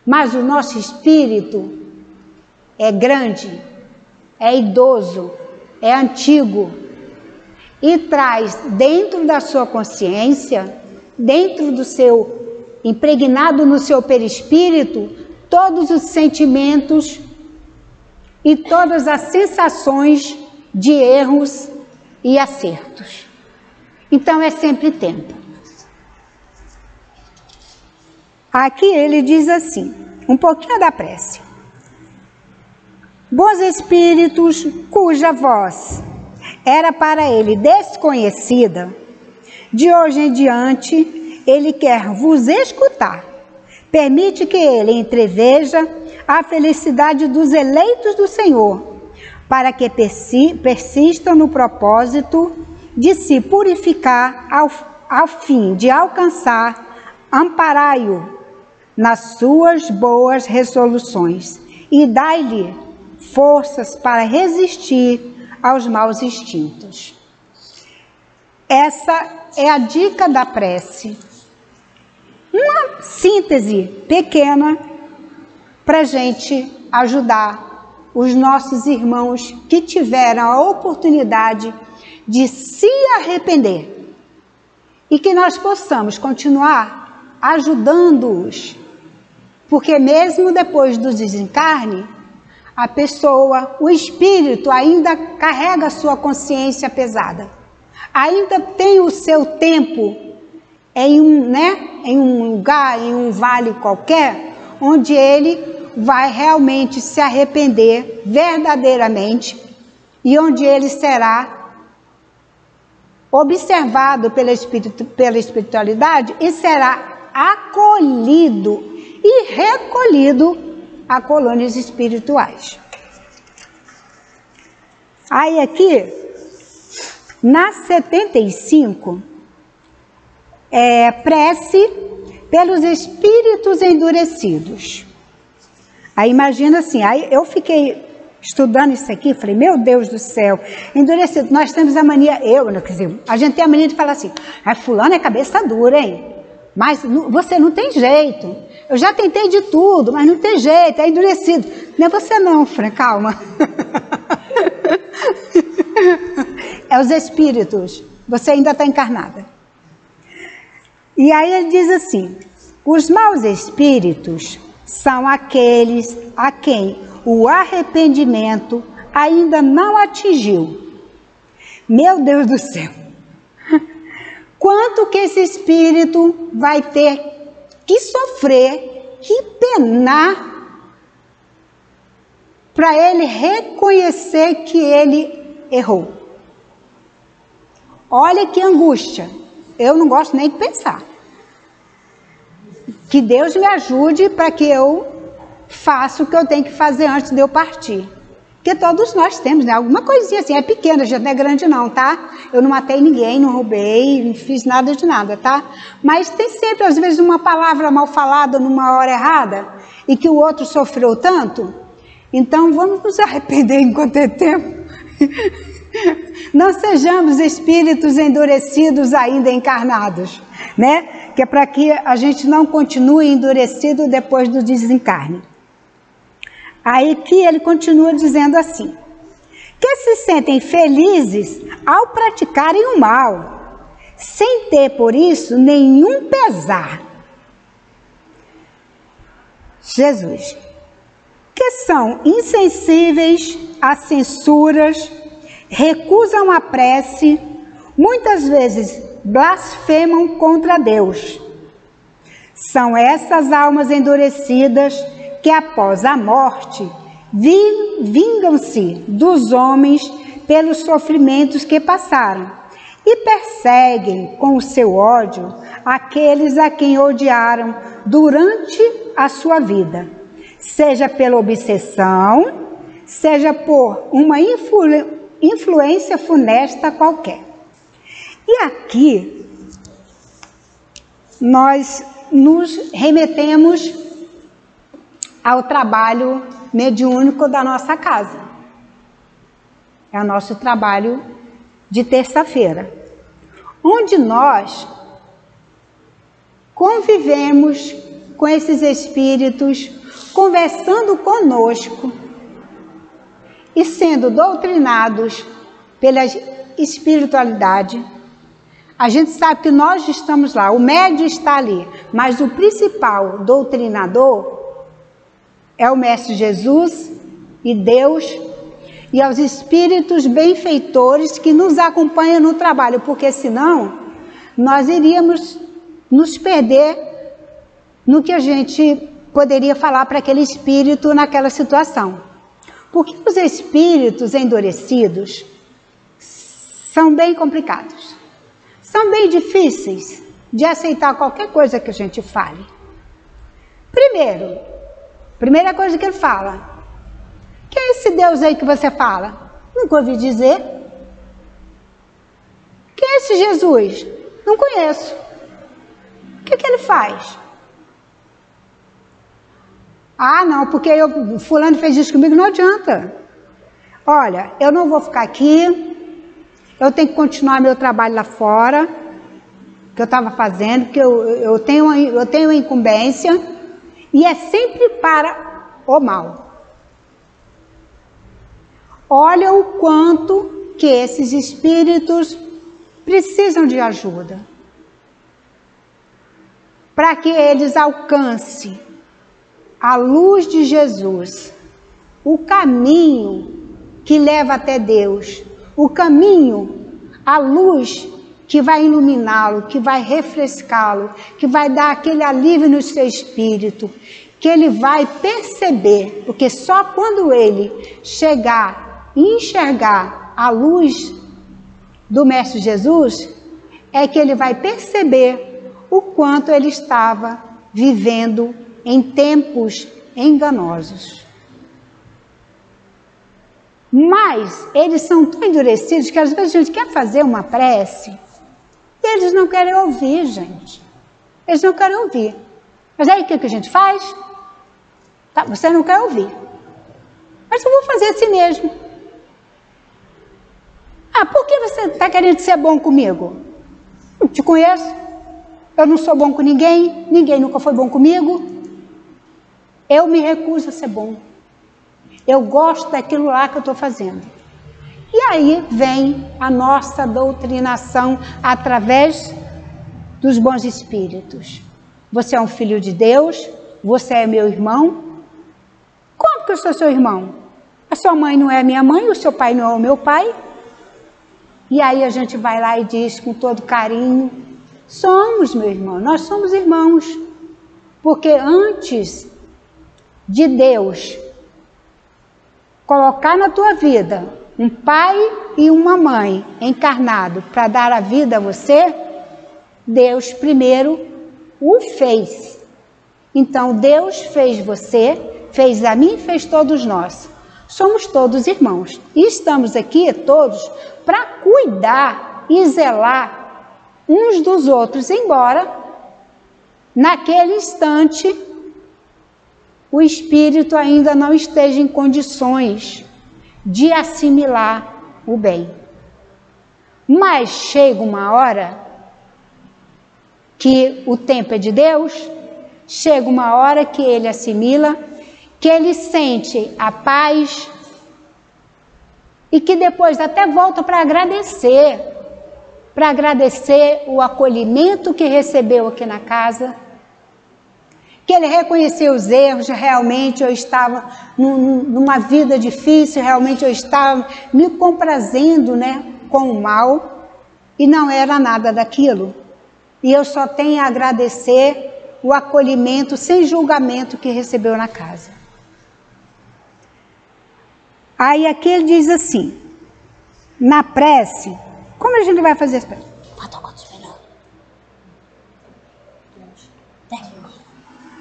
S2: mas o nosso espírito é grande, é idoso, é antigo e traz dentro da sua consciência, dentro do seu, impregnado no seu perispírito, todos os sentimentos e todas as sensações de erros e acertos. Então é sempre tempo. Aqui ele diz assim, um pouquinho da prece. Bons espíritos, cuja voz era para ele desconhecida, de hoje em diante ele quer vos escutar. Permite que ele entreveja a felicidade dos eleitos do Senhor, para que persistam no propósito de se purificar ao fim de alcançar, amparai-o nas suas boas resoluções e dai-lhe forças para resistir aos maus instintos. Essa é a dica da prece. Uma síntese pequena para a gente ajudar os nossos irmãos que tiveram a oportunidade de se arrepender e que nós possamos continuar ajudando-os, porque mesmo depois do desencarne, a pessoa, o espírito ainda carrega a sua consciência pesada, ainda tem o seu tempo em um lugar, em um vale qualquer, onde ele vai realmente se arrepender verdadeiramente e onde ele será observado pela espiritualidade e será acolhido e recolhido a colônias espirituais. Aí aqui, na 75, prece pelos espíritos endurecidos. Aí imagina assim, aí eu fiquei estudando isso aqui, falei, meu Deus do céu, endurecido, nós temos a mania, quer dizer, a gente tem a mania de falar assim, fulano é cabeça dura, hein? Mas você não tem jeito, eu já tentei de tudo, mas não tem jeito, é endurecido. Não é você não, Fran, calma. É os espíritos, você ainda está encarnada. E aí ele diz assim, os maus espíritos são aqueles a quem o arrependimento ainda não atingiu. Meu Deus do céu! Quanto que esse espírito vai ter que sofrer, que penar, para ele reconhecer que ele errou. Olha que angústia! Eu não gosto nem de pensar. Que Deus me ajude para que eu faça o que eu tenho que fazer antes de eu partir. Porque todos nós temos, né? Alguma coisinha assim, é pequena, já não é grande não, tá? Eu não matei ninguém, não roubei, não fiz nada de nada, tá? Mas tem sempre, às vezes, uma palavra mal falada numa hora errada e que o outro sofreu tanto. Então, vamos nos arrepender enquanto é tempo. Não sejamos espíritos endurecidos ainda encarnados, né? Que é para que a gente não continue endurecido depois do desencarne. Aí que ele continua dizendo assim, que se sentem felizes ao praticarem o mal, sem ter por isso nenhum pesar. Jesus, que são insensíveis às censuras, recusam a prece, muitas vezes blasfemam contra Deus. São essas almas endurecidas que após a morte vingam-se dos homens pelos sofrimentos que passaram e perseguem com o seu ódio aqueles a quem odiaram durante a sua vida, seja pela obsessão, seja por uma influência funesta qualquer. E aqui nós nos remetemos ao trabalho mediúnico da nossa casa. É o nosso trabalho de terça-feira, onde nós convivemos com esses espíritos, conversando conosco e sendo doutrinados pela espiritualidade. A gente sabe que nós estamos lá, o médium está ali, mas o principal doutrinador é o Mestre Jesus e Deus e aos espíritos benfeitores que nos acompanham no trabalho, porque senão nós iríamos nos perder no que a gente poderia falar para aquele espírito naquela situação. Porque os espíritos endurecidos são bem complicados, são bem difíceis de aceitar qualquer coisa que a gente fale. Primeira coisa que ele fala: quem é esse Deus aí que você fala? Nunca ouvi dizer. Quem é esse Jesus? Não conheço. O que ele faz? Ah, não, porque fulano fez isso comigo, não adianta. Olha, eu não vou ficar aqui, eu tenho que continuar meu trabalho lá fora, que eu estava fazendo, que eu tenho uma incumbência, e é sempre para o mal. Olha o quanto que esses espíritos precisam de ajuda, para que eles alcancem a luz de Jesus, o caminho que leva até Deus, o caminho, a luz que vai iluminá-lo, que vai refrescá-lo, que vai dar aquele alívio no seu espírito, que ele vai perceber, porque só quando ele chegar e enxergar a luz do Mestre Jesus, é que ele vai perceber o quanto ele estava vivendo em tempos enganosos. Mas eles são tão endurecidos que às vezes a gente quer fazer uma prece e eles não querem ouvir, gente. Eles não querem ouvir. Mas aí o que a gente faz? Tá, você não quer ouvir. Mas eu vou fazer assim mesmo. Ah, por que você está querendo ser bom comigo? Não te conheço. Eu não sou bom com ninguém. Ninguém nunca foi bom comigo. Eu me recuso a ser bom. Eu gosto daquilo lá que eu estou fazendo. E aí vem a nossa doutrinação através dos bons espíritos. Você é um filho de Deus, você é meu irmão. Como que eu sou seu irmão? A sua mãe não é minha mãe, o seu pai não é o meu pai. E aí a gente vai lá e diz com todo carinho: somos, meu irmão, nós somos irmãos. Porque antes de Deus colocar na tua vida um pai e uma mãe encarnado para dar a vida a você, Deus primeiro o fez. Então Deus fez você, fez a mim, fez todos nós. Somos todos irmãos. E estamos aqui todos para cuidar e zelar uns dos outros, embora naquele instante o espírito ainda não esteja em condições de assimilar o bem. Mas chega uma hora que o tempo é de Deus, chega uma hora que ele assimila, que ele sente a paz e que depois até volta para agradecer o acolhimento que recebeu aqui na casa, que ele reconheceu os erros, realmente eu estava numa vida difícil, realmente eu estava me comprazendo, né, com o mal, e não era nada daquilo. E eu só tenho a agradecer o acolhimento sem julgamento que recebeu na casa. Aí aqui ele diz assim, na prece, como a gente vai fazer essa prece?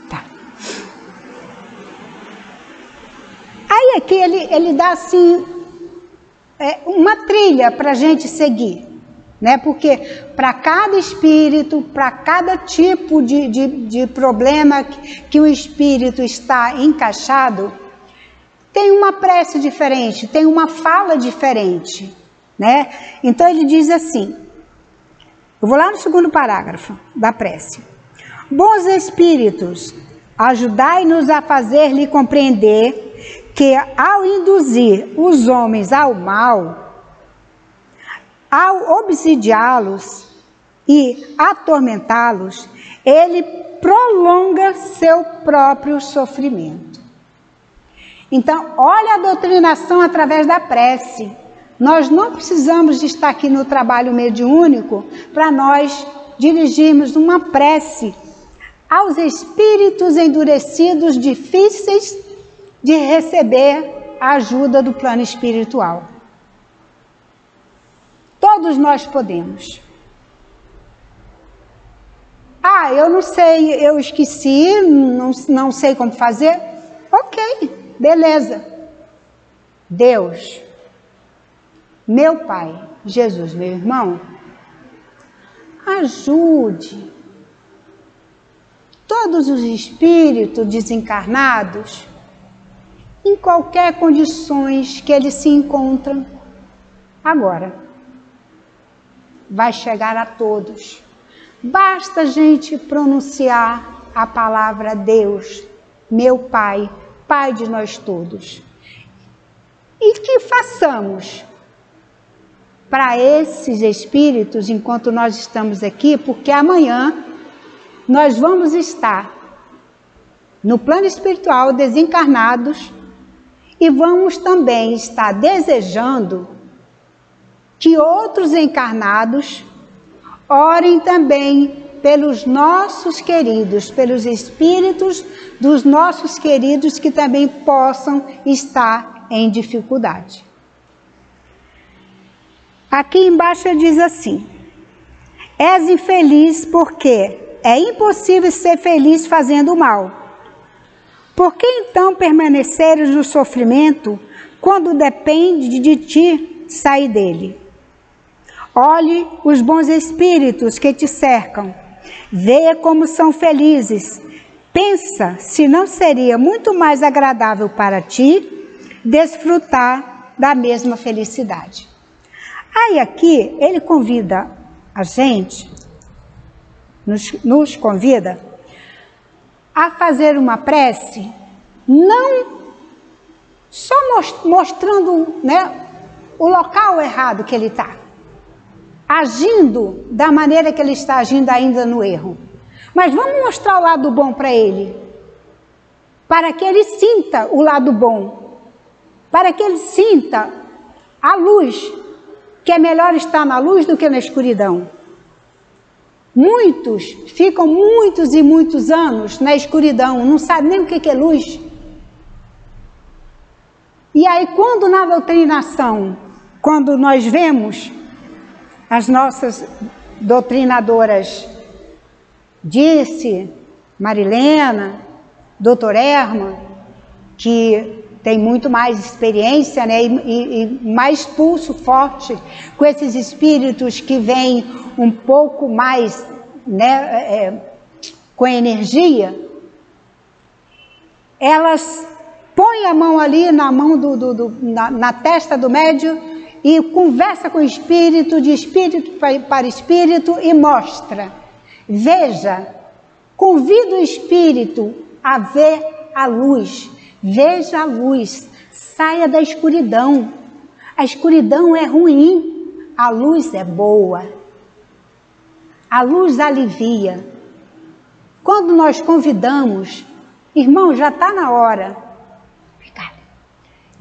S2: Tá. Aí aqui ele dá assim, uma trilha para a gente seguir, né? Porque para cada espírito, para cada tipo de problema que o espírito está encaixado, tem uma prece diferente, tem uma fala diferente, né? Então ele diz assim, eu vou lá no segundo parágrafo da prece. Bons espíritos, ajudai-nos a fazer-lhe compreender que ao induzir os homens ao mal, ao obsidiá-los e atormentá-los, ele prolonga seu próprio sofrimento. Então, olha a doutrinação através da prece. Nós não precisamos de estar aqui no trabalho mediúnico para nós dirigirmos uma prece aos espíritos endurecidos, difíceis de receber a ajuda do plano espiritual. Todos nós podemos. Ah, eu não sei, eu esqueci, não sei como fazer. Ok, beleza. Deus, meu Pai, Jesus, meu irmão, ajude todos os espíritos desencarnados em qualquer condições que eles se encontram agora. Vai chegar a todos. Basta a gente pronunciar a palavra Deus, meu Pai, Pai de nós todos. E que façamos para esses espíritos enquanto nós estamos aqui, porque amanhã nós vamos estar no plano espiritual desencarnados e vamos também estar desejando que outros encarnados orem também pelos nossos queridos, pelos espíritos dos nossos queridos que também possam estar em dificuldade. Aqui embaixo ele diz assim, és infeliz porque é impossível ser feliz fazendo o mal. Por que então permaneceres no sofrimento quando depende de ti sair dele? Olhe os bons espíritos que te cercam, vê como são felizes. Pensa se não seria muito mais agradável para ti desfrutar da mesma felicidade. Aí aqui ele convida a gente, nos convida a fazer uma prece, não só mostrando, né, o local errado que ele está, agindo da maneira que ele está agindo ainda no erro. Mas vamos mostrar o lado bom para ele, para que ele sinta o lado bom, para que ele sinta a luz, que é melhor estar na luz do que na escuridão. Muitos ficam muitos e muitos anos na escuridão, não sabem nem o que é luz. E aí, quando na doutrinação, quando nós vemos as nossas doutrinadoras, Dirce, Marilena, Doutor Erma, que tem muito mais experiência, né, e mais pulso forte com esses espíritos que vêm um pouco mais, né, com energia, elas põem a mão ali na mão na testa do médium e conversa com o espírito, de espírito para espírito, e mostra. Veja, convida o espírito a ver a luz. Veja a luz, saia da escuridão. A escuridão é ruim, a luz é boa. A luz alivia. Quando nós convidamos, irmão, já está na hora.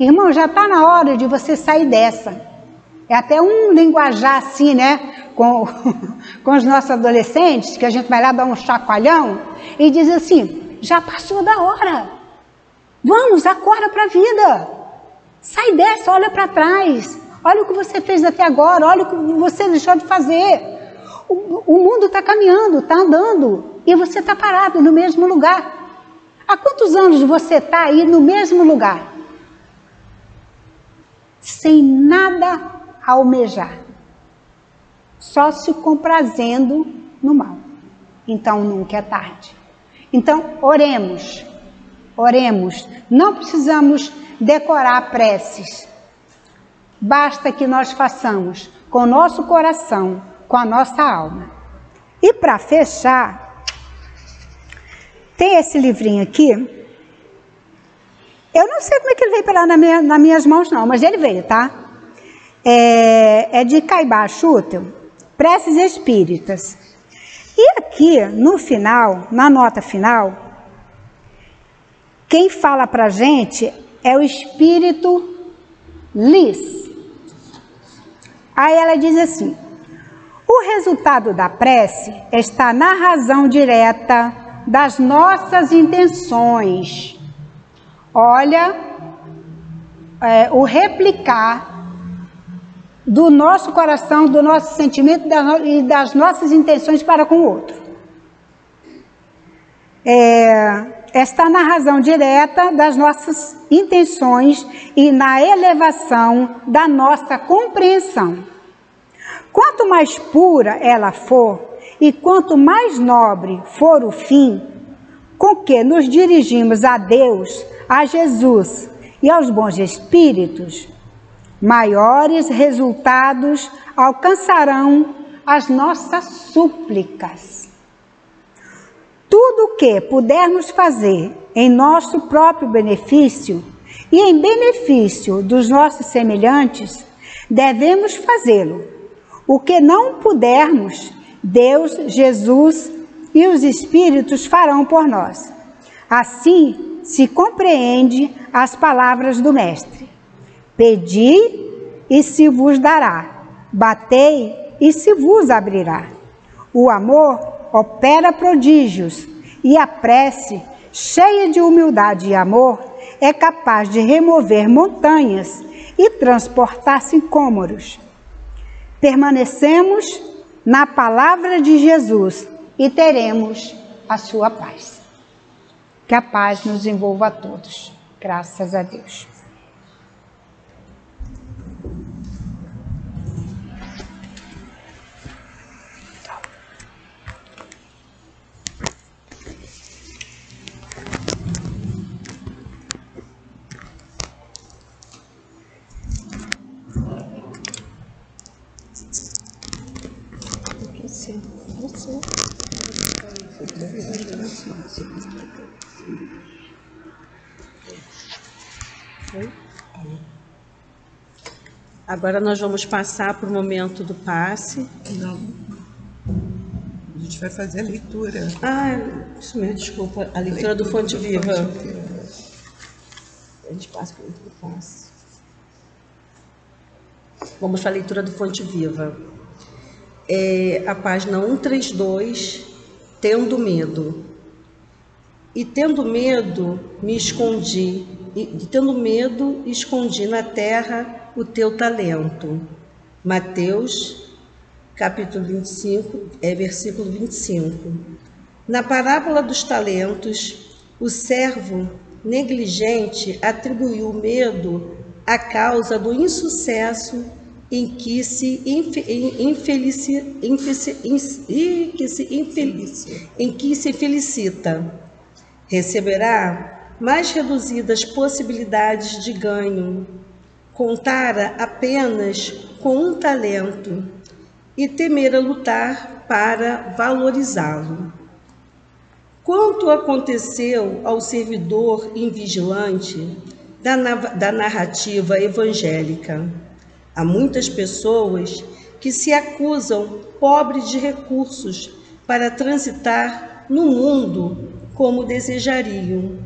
S2: Irmão, já está na hora de você sair dessa. É até um linguajar assim, né? Com os nossos adolescentes, que a gente vai lá dar um chacoalhão e diz assim: já passou da hora. Vamos, acorda para a vida. Sai dessa, olha para trás. Olha o que você fez até agora, olha o que você deixou de fazer. O mundo está caminhando, está andando, e você está parado no mesmo lugar. Há quantos anos você está aí no mesmo lugar? Sem nada a almejar. Só se comprazendo no mal. Então nunca é tarde. Então oremos. Oremos. Não precisamos decorar preces. Basta que nós façamos com o nosso coração, com a nossa alma. E para fechar, tem esse livrinho aqui. Eu não sei como é que ele veio parar nas minhas mãos não, mas ele veio, tá? É de Caibá Schutel, Preces Espíritas. E aqui, no final, na nota final, quem fala pra gente é o Espírito Liz. Aí ela diz assim: o resultado da prece está na razão direta das nossas intenções. Olha, o replicar do nosso coração, do nosso sentimento e das nossas intenções para com o outro. Está na razão direta das nossas intenções e na elevação da nossa compreensão. Quanto mais pura ela for e quanto mais nobre for o fim com que nos dirigimos a Deus, a Jesus e aos bons espíritos, maiores resultados alcançarão as nossas súplicas. Tudo o que pudermos fazer em nosso próprio benefício e em benefício dos nossos semelhantes, devemos fazê-lo. O que não pudermos, Deus, Jesus e os Espíritos farão por nós. Assim se compreende as palavras do Mestre: pedi e se vos dará, batei e se vos abrirá. O amor opera prodígios e a prece, cheia de humildade e amor, é capaz de remover montanhas e transportar incômodos. Permanecemos na palavra de Jesus e teremos a sua paz. Que a paz nos envolva a todos. Graças a Deus.
S3: Agora nós vamos passar para o momento do passe.
S1: Não. A gente vai fazer a leitura.
S3: Isso mesmo, desculpa. A leitura do Fonte Viva. A gente passa para a leitura do passe. Vamos para a leitura do Fonte Viva. A página 132, Tendo Medo. E tendo medo, me escondi. E tendo medo, escondi na terra o teu talento. Mateus, capítulo 25, versículo 25. Na parábola dos talentos, o servo negligente atribuiu o medo à causa do insucesso em que se felicita. Receberá mais reduzidas possibilidades de ganho, contara apenas com um talento e temera lutar para valorizá-lo. Quanto aconteceu ao servidor invigilante da narrativa evangélica? Há muitas pessoas que se acusam pobres de recursos para transitar no mundo como desejariam,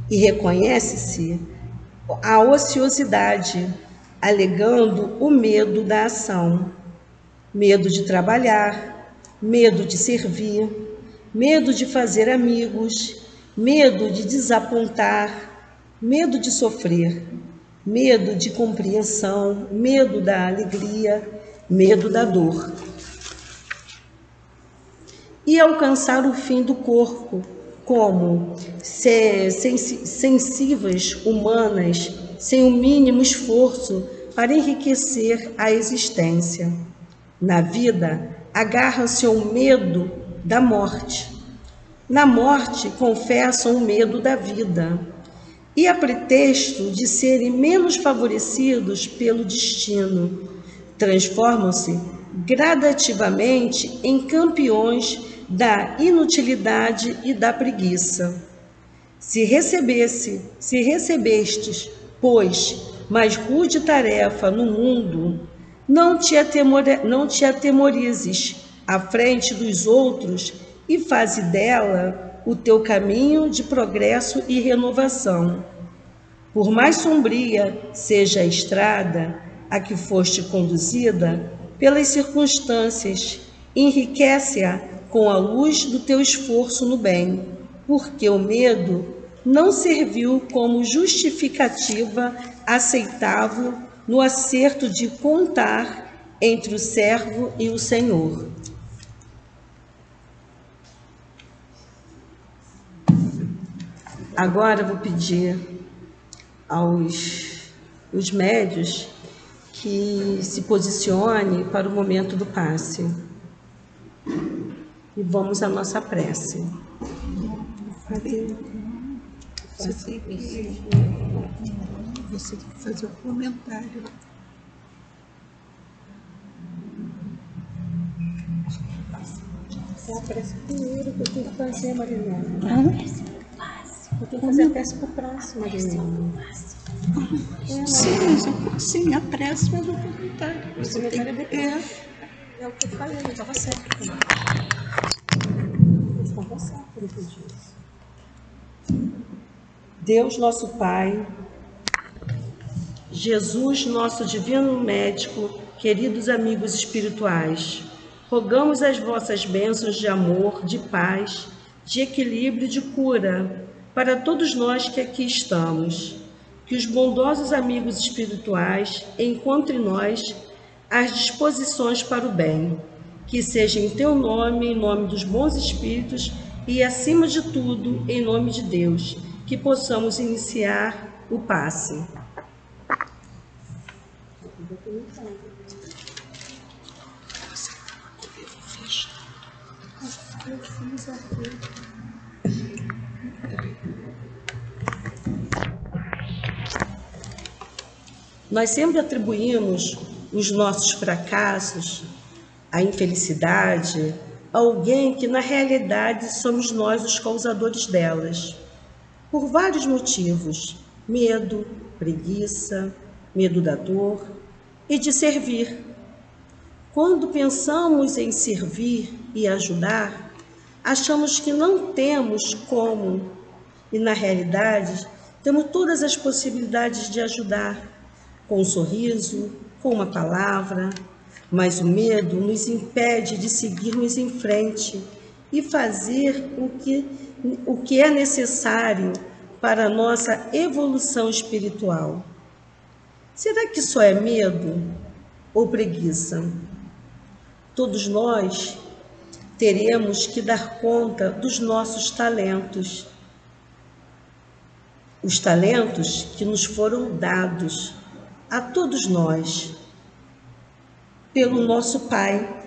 S3: e reconhece-se a ociosidade, alegando o medo da ação, medo de trabalhar, medo de servir, medo de fazer amigos, medo de desapontar, medo de sofrer, medo de compreensão, medo da alegria, medo da dor. E alcançar o fim do corpo, como sensíveis humanas, sem o mínimo esforço para enriquecer a existência. Na vida, agarram-se ao medo da morte. Na morte, confessam o medo da vida. E a pretexto de serem menos favorecidos pelo destino, transformam-se gradativamente em campeões da inutilidade e da preguiça. Se recebestes, pois, mais rude tarefa no mundo, não te atemorizes à frente dos outros e faze dela o teu caminho de progresso e renovação. Por mais sombria seja a estrada a que foste conduzida pelas circunstâncias, enriquece-a com a luz do teu esforço no bem, porque o medo não serviu como justificativa aceitável no acerto de contar entre o servo e o Senhor. Agora vou pedir aos médios que se posicione para o momento do passe. E vamos à nossa prece.
S1: Você tem que fazer um comentário.
S3: É a prece primeiro que eu tenho que fazer, Marilena. Eu tenho que fazer a prece para o próximo, Marilena.
S1: Sim, a prece, mas o comentário.
S3: Você me fala depois. É o que eu falei, eu estava certo. Eu estava certo no que eu disse. Deus, nosso Pai, Jesus, nosso divino médico, queridos amigos espirituais, rogamos as vossas bênçãos de amor, de paz, de equilíbrio e de cura para todos nós que aqui estamos. Que os bondosos amigos espirituais encontrem em nós as disposições para o bem. Que seja em teu nome, em nome dos bons espíritos e, acima de tudo, em nome de Deus, que possamos iniciar o passe. Nós sempre atribuímos os nossos fracassos, a infelicidade, a alguém que na realidade somos nós os causadores delas. Por vários motivos: medo, preguiça, medo da dor e de servir. Quando pensamos em servir e ajudar, achamos que não temos como, e na realidade temos todas as possibilidades de ajudar, com um sorriso, com uma palavra, mas o medo nos impede de seguirmos em frente e fazer o que é necessário para a nossa evolução espiritual. Será que só é medo ou preguiça? Todos nós teremos que dar conta dos nossos talentos. Os talentos que nos foram dados a todos nós pelo nosso Pai.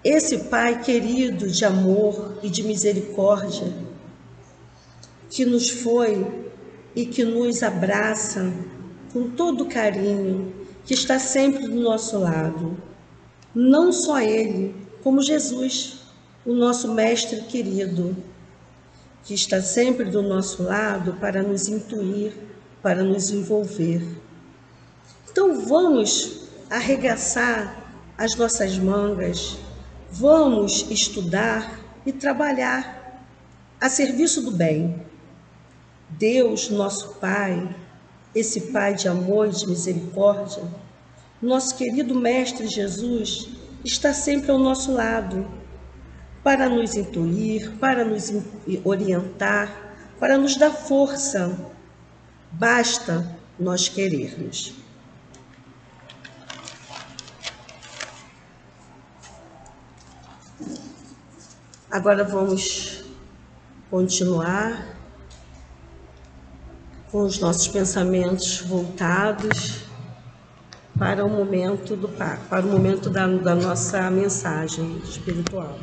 S3: Esse Pai querido de amor e de misericórdia, que nos foi e que nos abraça com todo carinho, que está sempre do nosso lado. Não só Ele, como Jesus, o nosso Mestre querido, que está sempre do nosso lado para nos intuir, para nos envolver. Então vamos arregaçar as nossas mangas, vamos estudar e trabalhar a serviço do bem. Deus, nosso Pai, esse Pai de amor e de misericórdia, nosso querido Mestre Jesus está sempre ao nosso lado, para nos intuir, para nos orientar, para nos dar força. Basta nós querermos. Agora vamos continuar com os nossos pensamentos voltados para o momento do Pacto, para o momento da nossa mensagem espiritual.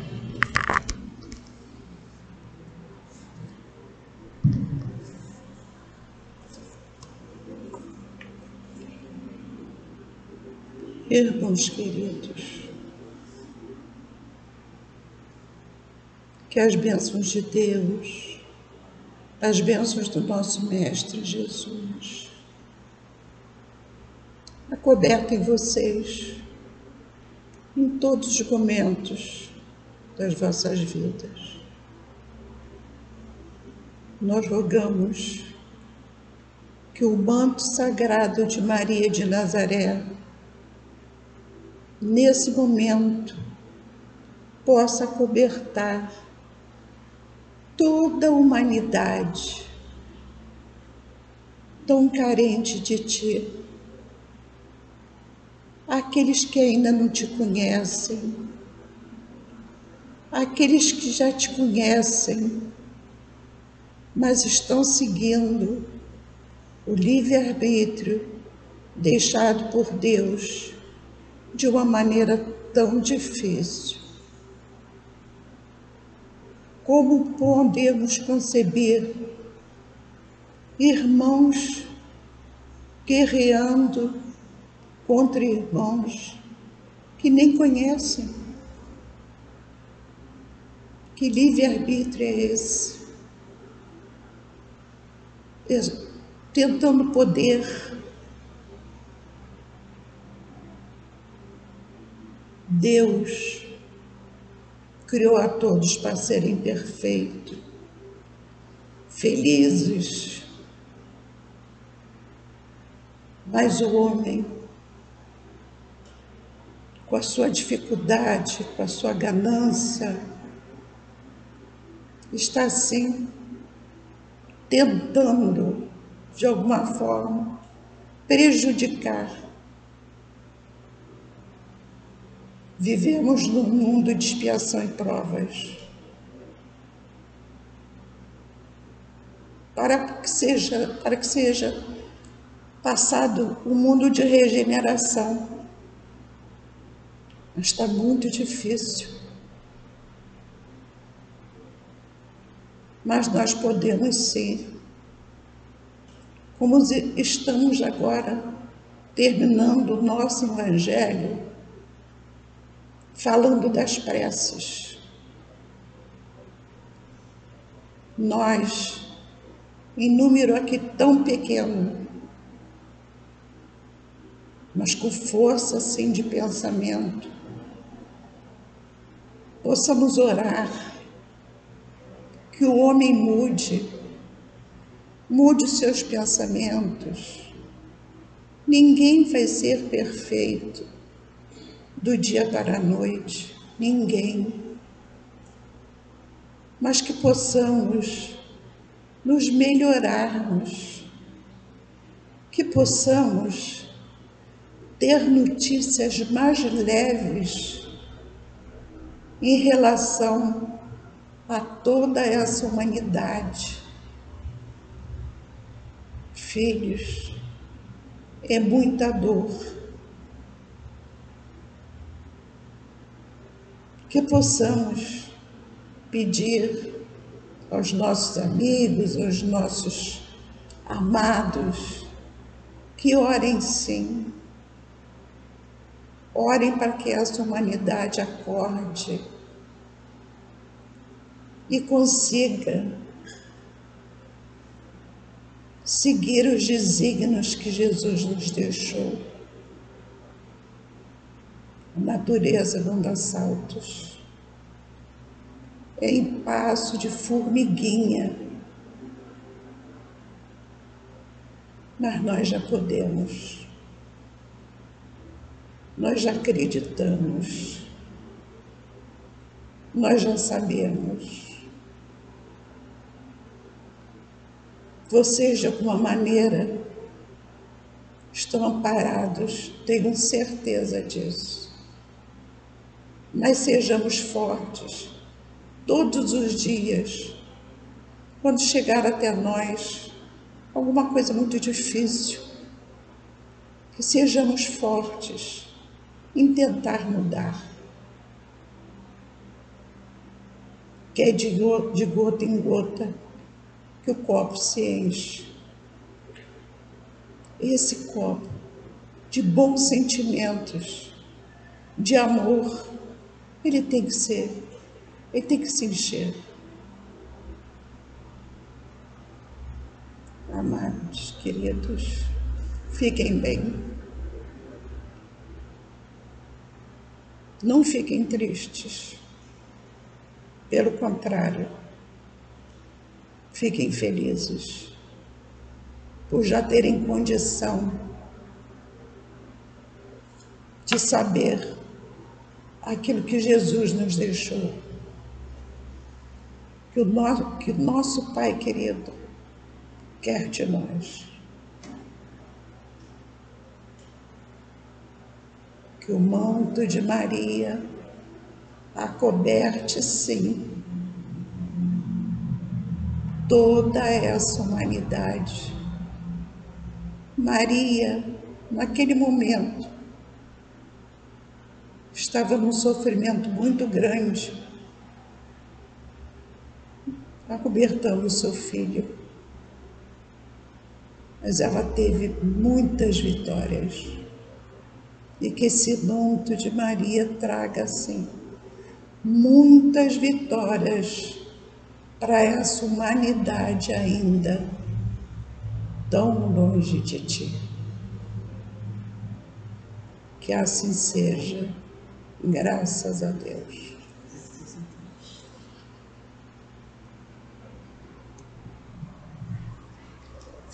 S1: Irmãos queridos, que as bênçãos de Deus, as bênçãos do nosso Mestre Jesus, acobertem vocês em todos os momentos das vossas vidas. Nós rogamos que o manto sagrado de Maria de Nazaré, nesse momento, possa cobertar toda a humanidade tão carente de Ti, aqueles que ainda não Te conhecem, aqueles que já Te conhecem, mas estão seguindo o livre-arbítrio deixado por Deus de uma maneira tão difícil. Como podemos conceber irmãos guerreando contra irmãos que nem conhecem? Que livre-arbítrio é esse? Tentando poder. Deus criou a todos para serem perfeitos, felizes, mas o homem, com a sua dificuldade, com a sua ganância, está assim tentando, de alguma forma, prejudicar. Vivemos num mundo de expiação e provas. Para que seja passado um mundo de regeneração. Mas está muito difícil. Mas nós podemos sim, como estamos agora terminando o nosso Evangelho, falando das preces. Nós, em número aqui tão pequeno, mas com força assim de pensamento, possamos orar que o homem mude os seus pensamentos. Ninguém vai ser perfeito do dia para a noite, ninguém. Mas que possamos nos melhorarmos, que possamos ter notícias mais leves em relação a toda essa humanidade. Filhos, é muita dor. Que possamos pedir aos nossos amigos, aos nossos amados, que orem sim. Orem para que essa humanidade acorde e consiga seguir os desígnios que Jesus nos deixou. A natureza não dá saltos. É em passo de formiguinha. mas nós já podemos, nós já acreditamos, nós já sabemos. Vocês, de alguma maneira, estão amparados, tenho certeza disso. Mas sejamos fortes, todos os dias, quando chegar até nós alguma coisa muito difícil, que sejamos fortes em tentar mudar. Que é de gota em gota que o copo se enche. Esse copo de bons sentimentos, de amor, ele tem que se encher. Amados, queridos, fiquem bem. Não fiquem tristes. Pelo contrário, fiquem felizes por já terem condição de saber aquilo que Jesus nos deixou. Que o nosso Pai querido quer de nós. Que o manto de Maria acoberte, sim, toda essa humanidade. Maria, naquele momento, estava num sofrimento muito grande, acobertando o seu filho. Mas ela teve muitas vitórias. E que esse manto de Maria traga, assim, muitas vitórias para essa humanidade ainda tão longe de ti. Que assim seja, graças a Deus.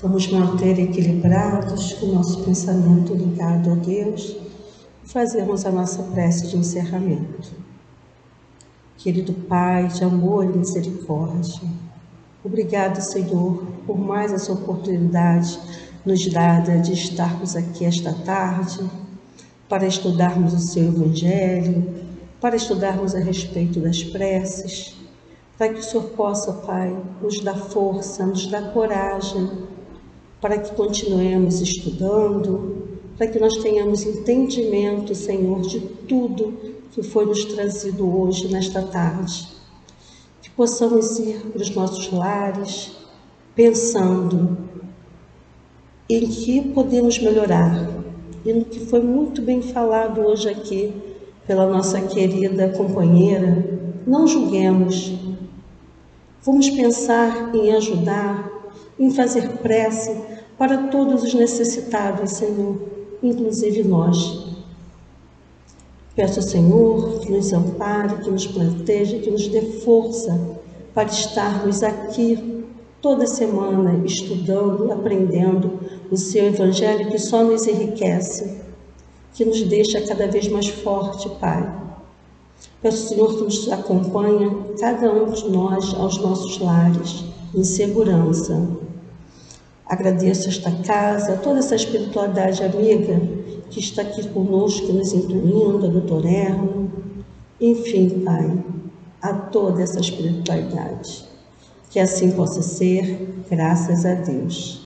S3: Vamos manter equilibrados o nosso pensamento ligado a Deus e fazermos a nossa prece de encerramento. Querido Pai de amor e misericórdia, obrigado, Senhor, por mais essa oportunidade nos dada de estarmos aqui esta tarde para estudarmos o Seu Evangelho, para estudarmos a respeito das preces, para que o Senhor possa, Pai, nos dar força, nos dar coragem, para que continuemos estudando, para que nós tenhamos entendimento, Senhor, de tudo que foi nos trazido hoje, nesta tarde. Que possamos ir para os nossos lares, pensando em que podemos melhorar, e no que foi muito bem falado hoje aqui pela nossa querida companheira. Não julguemos. Vamos pensar em ajudar, em fazer prece para todos os necessitados, Senhor, inclusive nós. Peço ao Senhor que nos ampare, que nos proteja, que nos dê força para estarmos aqui toda semana estudando, aprendendo o Seu Evangelho, que só nos enriquece, que nos deixa cada vez mais forte, Pai. Peço ao Senhor que nos acompanhe, cada um de nós, aos nossos lares, em segurança. Agradeço esta casa, toda essa espiritualidade amiga que está aqui conosco, nos incluindo, a doutor Erno, enfim, Pai, a toda essa espiritualidade. Que assim possa ser, graças a Deus.